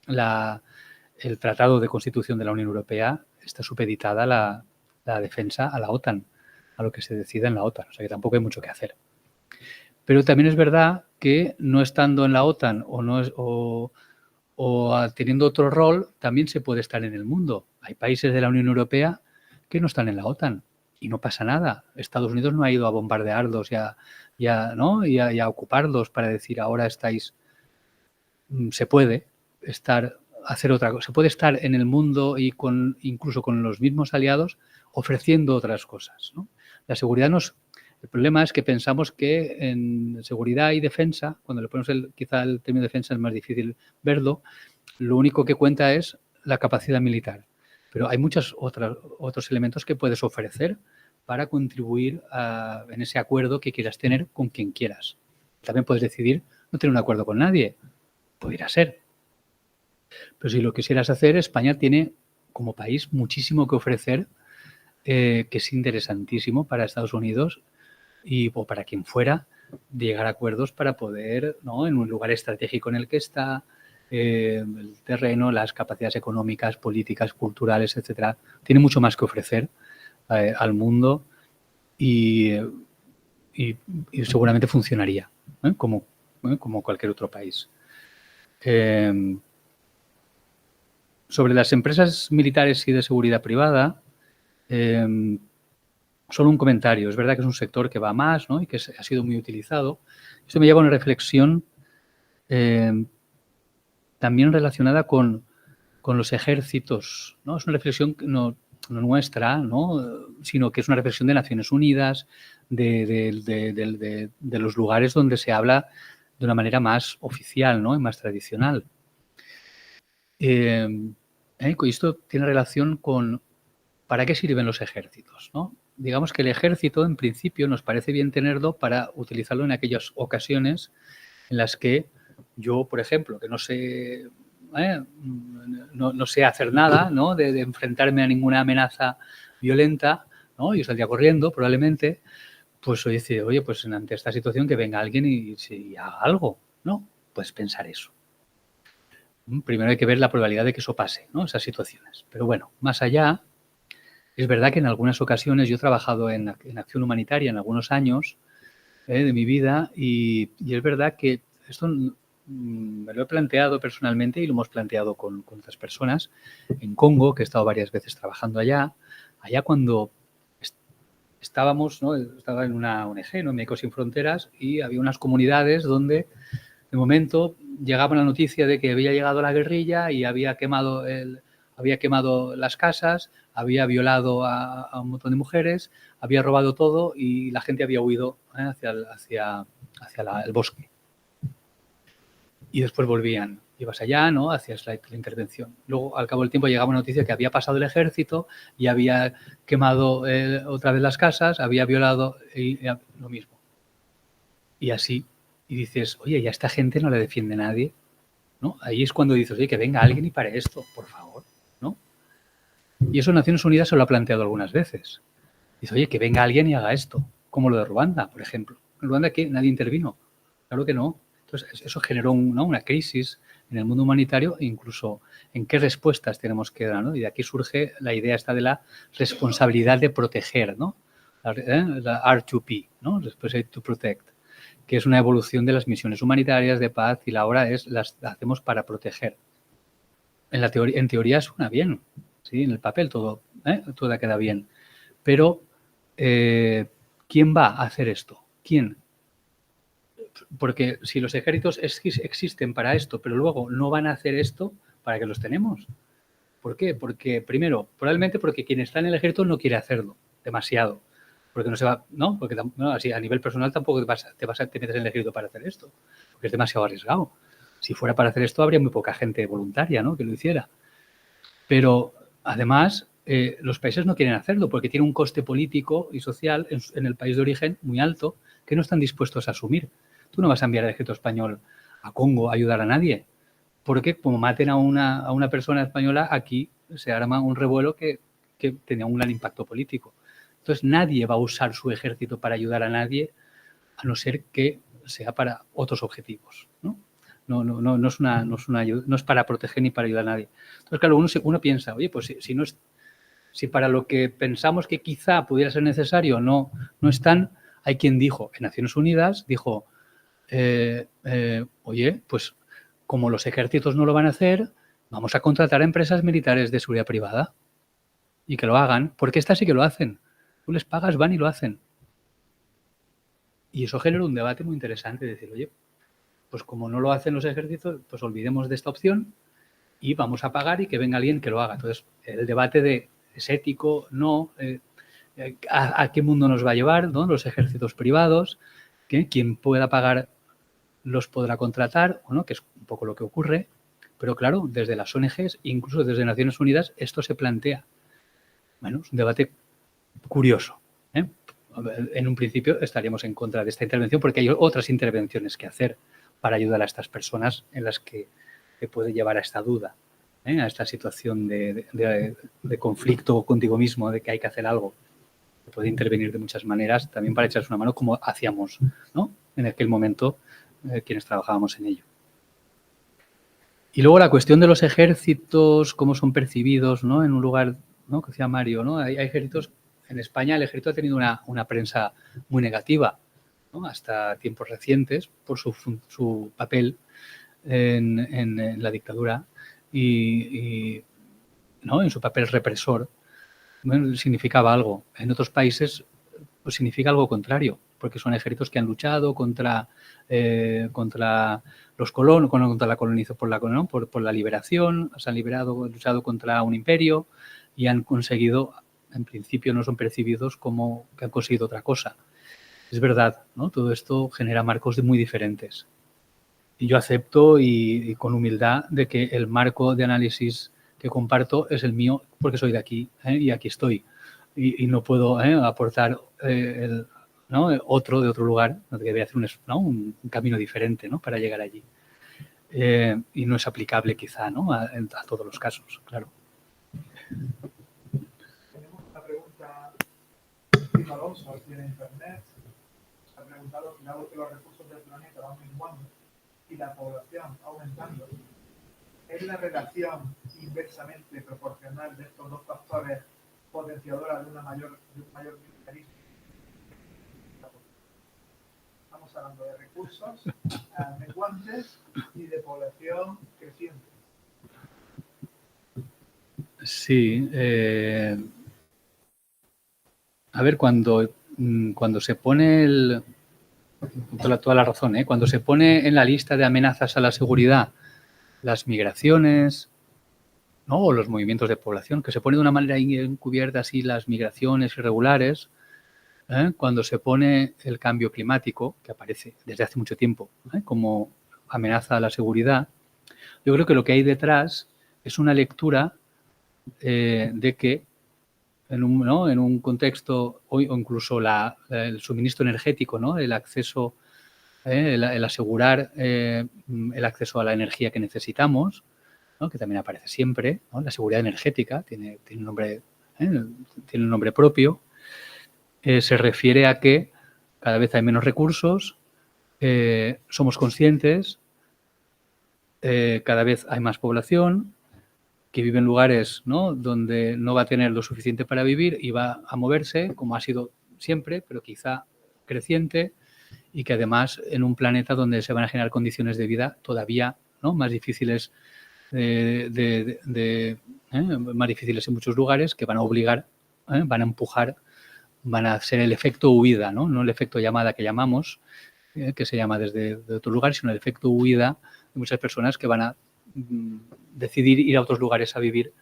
Speaker 2: el Tratado de Constitución de la Unión Europea, está supeditada la defensa a la OTAN, a lo que se decida en la OTAN. O sea que tampoco hay mucho que hacer. Pero también es verdad que no estando en la OTAN o teniendo otro rol, también se puede estar en el mundo. Hay países de la Unión Europea que no están en la OTAN y no pasa nada. Estados Unidos no ha ido a bombardearlos y a ocuparlos para decir ahora estáis. Se puede hacer otra cosa. Se puede estar en el mundo y incluso con los mismos aliados ofreciendo otras cosas, ¿no? La seguridad el problema es que pensamos que en seguridad y defensa, cuando le ponemos quizá el término defensa es más difícil verlo, lo único que cuenta es la capacidad militar. Pero hay muchos otros elementos que puedes ofrecer para contribuir en ese acuerdo que quieras tener con quien quieras. También puedes decidir no tener un acuerdo con nadie. Podría ser. Pero si lo quisieras hacer, España tiene como país muchísimo que ofrecer, que es interesantísimo para Estados Unidos o para quien fuera, llegar a acuerdos para poder, ¿no?, en un lugar estratégico en el que está, el terreno, las capacidades económicas, políticas, culturales, etcétera. Tiene mucho más que ofrecer al mundo y seguramente funcionaría, como cualquier otro país. Sobre las empresas militares y de seguridad privada, solo un comentario. Es verdad que es un sector que va más, ¿no?, y que ha sido muy utilizado. Esto me lleva a una reflexión también relacionada con los ejércitos, ¿no? Es una reflexión no nuestra, ¿no?, sino que es una reflexión de Naciones Unidas, de los lugares donde se habla de una manera más oficial, ¿no?, y más tradicional. Esto tiene relación con ¿para qué sirven los ejércitos, ¿no? Digamos que el ejército, en principio, nos parece bien tenerlo para utilizarlo en aquellas ocasiones en las que yo, por ejemplo, que no sé hacer nada, ¿no?, de enfrentarme a ninguna amenaza violenta, ¿no?, yo saldría corriendo probablemente, pues oye, pues ante esta situación que venga alguien y haga algo, ¿no? Puedes pensar eso. Primero hay que ver la probabilidad de que eso pase, ¿no?, esas situaciones. Pero bueno, más allá, es verdad que en algunas ocasiones yo he trabajado en acción humanitaria en algunos años de mi vida y es verdad que esto me lo he planteado personalmente y lo hemos planteado con otras personas. En Congo, que he estado varias veces trabajando allá cuando estábamos, ¿no?, estaba en una ONG, ¿no?, Médicos Sin Fronteras, y había unas comunidades donde de momento llegaba la noticia de que había llegado la guerrilla y había quemado las casas, había violado a un montón de mujeres, había robado todo y la gente había huido hacia el bosque. Y después volvían. Ibas allá, ¿no?, hacías la intervención. Luego, al cabo del tiempo, llegaba una noticia que había pasado el ejército y había quemado otra vez las casas, había violado lo mismo. Y así. Y dices, oye, ¿y a esta gente no le defiende nadie? ¿No? Ahí es cuando dices, oye, que venga alguien y pare esto, por favor, ¿no? Y eso Naciones Unidas se lo ha planteado algunas veces. Dice, oye, que venga alguien y haga esto, como lo de Ruanda, por ejemplo. En Ruanda, ¿qué? Nadie intervino. Claro que no. Entonces, eso generó una crisis en el mundo humanitario e incluso en qué respuestas tenemos que dar, ¿no? Y de aquí surge la idea esta de la responsabilidad de proteger, ¿no? La R2P, ¿no? Responsibility to Protect, que es una evolución de las misiones humanitarias de paz y la hora las hacemos para proteger. En teoría suena bien, ¿sí? En el papel todo queda bien. Pero, ¿quién va a hacer esto? ¿Quién? Porque si los ejércitos existen para esto, pero luego no van a hacer esto, ¿para qué los tenemos? ¿Por qué? Porque, primero, probablemente porque quien está en el ejército no quiere hacerlo demasiado. Porque no se va, ¿no? Porque así a nivel personal tampoco te metes en el ejército para hacer esto, porque es demasiado arriesgado. Si fuera para hacer esto, habría muy poca gente voluntaria, ¿no?, que lo hiciera. Pero, además, los países no quieren hacerlo porque tiene un coste político y social en el país de origen muy alto que no están dispuestos a asumir. Tú no vas a enviar al ejército español a Congo a ayudar a nadie, porque como maten a una persona española, aquí se arma un revuelo que tenía un gran impacto político. Entonces, nadie va a usar su ejército para ayudar a nadie, a no ser que sea para otros objetivos, ¿no? No es para proteger ni para ayudar a nadie. Entonces, claro, uno piensa, oye, pues si para lo que pensamos que quizá pudiera ser necesario no están, hay quien dijo, en Naciones Unidas, dijo, oye, pues como los ejércitos no lo van a hacer, vamos a contratar a empresas militares de seguridad privada y que lo hagan, porque estas sí que lo hacen. Tú les pagas, van y lo hacen. Y eso genera un debate muy interesante, decir, oye, pues como no lo hacen los ejércitos, pues olvidemos de esta opción y vamos a pagar y que venga alguien que lo haga. Entonces, el debate de ¿es ético? No. ¿A qué mundo nos va a llevar? ¿No? Los ejércitos privados, que quien pueda pagar los podrá contratar, o no, que es un poco lo que ocurre. Pero claro, desde las ONGs, incluso desde Naciones Unidas, esto se plantea. Bueno, es un debate curioso. En un principio estaríamos en contra de esta intervención porque hay otras intervenciones que hacer para ayudar a estas personas en las que te puede llevar a esta duda, a esta situación de conflicto contigo mismo, de que hay que hacer algo. Se puede intervenir de muchas maneras, también para echarse una mano como hacíamos, ¿no? En aquel momento quienes trabajábamos en ello. Y luego la cuestión de los ejércitos, cómo son percibidos, ¿no? En un lugar, ¿no? Que decía Mario, ¿no? Hay ejércitos, en España el ejército ha tenido una prensa muy negativa, ¿no? Hasta tiempos recientes por su papel en la dictadura y ¿no? En su papel represor. Bueno, significaba algo. En otros países pues significa algo contrario, porque son ejércitos que han luchado contra los colonos, contra la colonización, por la liberación, se han luchado contra un imperio y han conseguido, en principio no son percibidos como que han conseguido otra cosa. Es verdad, ¿no? Todo esto genera marcos muy diferentes. Y yo acepto y con humildad de que el marco de análisis que comparto es el mío porque soy de aquí y aquí estoy. Y no puedo aportar otro de otro lugar, no debería hacer un camino diferente, ¿no? Para llegar allí. Y no es aplicable quizá, ¿no? a todos los casos, claro.
Speaker 1: Tenemos una pregunta de Alonso aquí en internet. Ha preguntado, dado que los recursos del planeta van menguando y la población aumentando, ¿es la relación inversamente proporcional de estos dos factores potenciadora de un mayor militarismo? Estamos hablando de recursos menguantes y de población creciente.
Speaker 2: Sí. A ver, cuando se pone toda la razón, cuando se pone en la lista de amenazas a la seguridad las migraciones, ¿no? O los movimientos de población, que se pone de una manera encubierta así las migraciones irregulares, cuando se pone el cambio climático, que aparece desde hace mucho tiempo como amenaza a la seguridad, yo creo que lo que hay detrás es una lectura de que en un contexto, o incluso el suministro energético, ¿no? El acceso, el asegurar el acceso a la energía que necesitamos, ¿no? Que también aparece siempre, ¿no? La seguridad energética tiene un nombre propio, se refiere a que cada vez hay menos recursos, somos conscientes, cada vez hay más población que vive en lugares, ¿no? Donde no va a tener lo suficiente para vivir y va a moverse, como ha sido siempre, pero quizá creciente, y que además en un planeta donde se van a generar condiciones de vida todavía, ¿no? Más difíciles más difíciles en muchos lugares, que van a obligar, van a empujar, van a ser el efecto huida, no el efecto llamada que llamamos, que se llama desde otro lugar, sino el efecto huida de muchas personas que van a decidir ir a otros lugares a vivir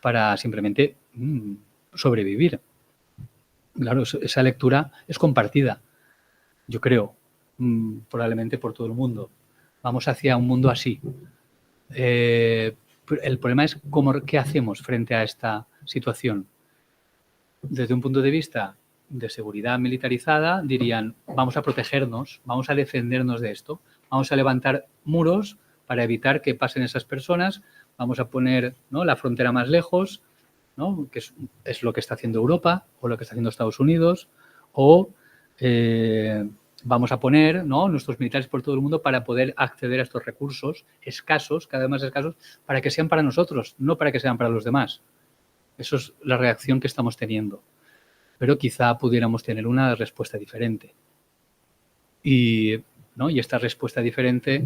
Speaker 2: para simplemente sobrevivir. Claro, esa lectura es compartida, yo creo, probablemente por todo el mundo. Vamos hacia un mundo así. El problema es qué hacemos frente a esta situación. Desde un punto de vista de seguridad militarizada, dirían, vamos a protegernos, vamos a defendernos de esto, vamos a levantar muros para evitar que pasen esas personas, vamos a poner, ¿no? La frontera más lejos, ¿no? Que es lo que está haciendo Europa o lo que está haciendo Estados Unidos, o vamos a poner, ¿no? Nuestros militares por todo el mundo para poder acceder a estos recursos escasos, cada vez más escasos, para que sean para nosotros, no para que sean para los demás. Eso es la reacción que estamos teniendo. Pero quizá pudiéramos tener una respuesta diferente. Y ¿no? Y esta respuesta diferente,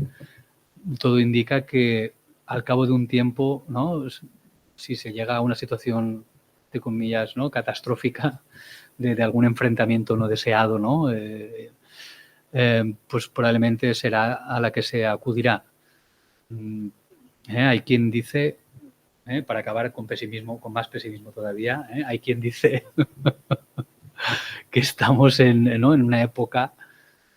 Speaker 2: todo indica que al cabo de un tiempo, ¿no? Si se llega a una situación, de comillas, ¿no? catastrófica, de algún enfrentamiento no deseado, ¿no? Pues probablemente será a la que se acudirá. Hay quien dice, para acabar con pesimismo, con más pesimismo todavía, hay quien dice que estamos en una época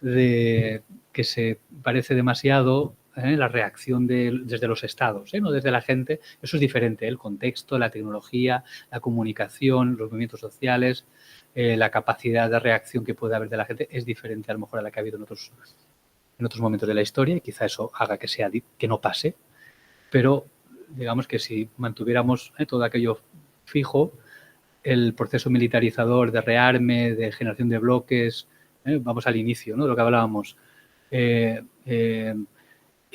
Speaker 2: que se parece demasiado la reacción desde los estados, no desde la gente. Eso es diferente, el contexto, la tecnología, la comunicación, los movimientos sociales, la capacidad de reacción que puede haber de la gente es diferente a lo mejor a la que ha habido en otros momentos de la historia, y quizá eso haga que no pase, pero digamos que si mantuviéramos todo aquello fijo, el proceso militarizador de rearme, de generación de bloques, vamos al inicio, ¿no? De lo que hablábamos,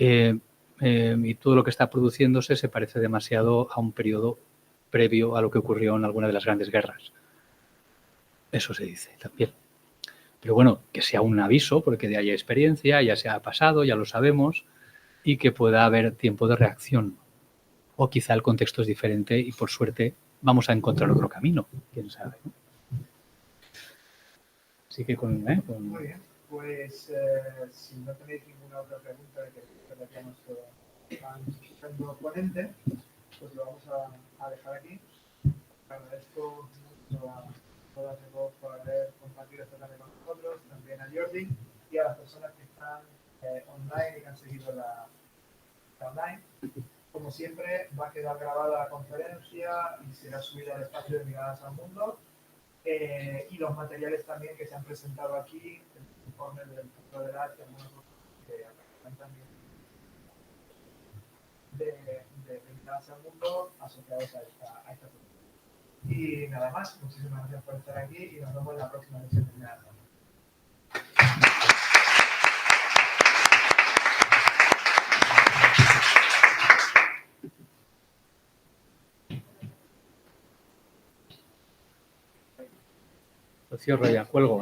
Speaker 2: y todo lo que está produciéndose se parece demasiado a un periodo previo a lo que ocurrió en alguna de las grandes guerras. Eso se dice también. Pero bueno, que sea un aviso, porque de ahí hay experiencia, ya se ha pasado, ya lo sabemos, y que pueda haber tiempo de reacción. O quizá el contexto es diferente y, por suerte, vamos a encontrar otro camino, quién sabe, ¿no? Así que con...
Speaker 1: Muy bien, pues si no tenéis ninguna otra pregunta que ya nuestro estupendo ponente, pues lo vamos a dejar aquí. Agradezco mucho a todas y todos por haber compartido esta tarde con nosotros, también a Jordi y a las personas que están online y que han seguido la online. Como siempre, va a quedar grabada la conferencia y será subida al espacio de Miradas al Mundo. Y los materiales también que se han presentado aquí, el informe del Centro de Arte, algunos otros que aparecen también de Miradas al Mundo asociados a esta propuesta. Y nada más, muchísimas gracias por estar aquí y nos vemos en la próxima edición de Miradas al Mundo.
Speaker 2: Lo cierro ya, cuelgo,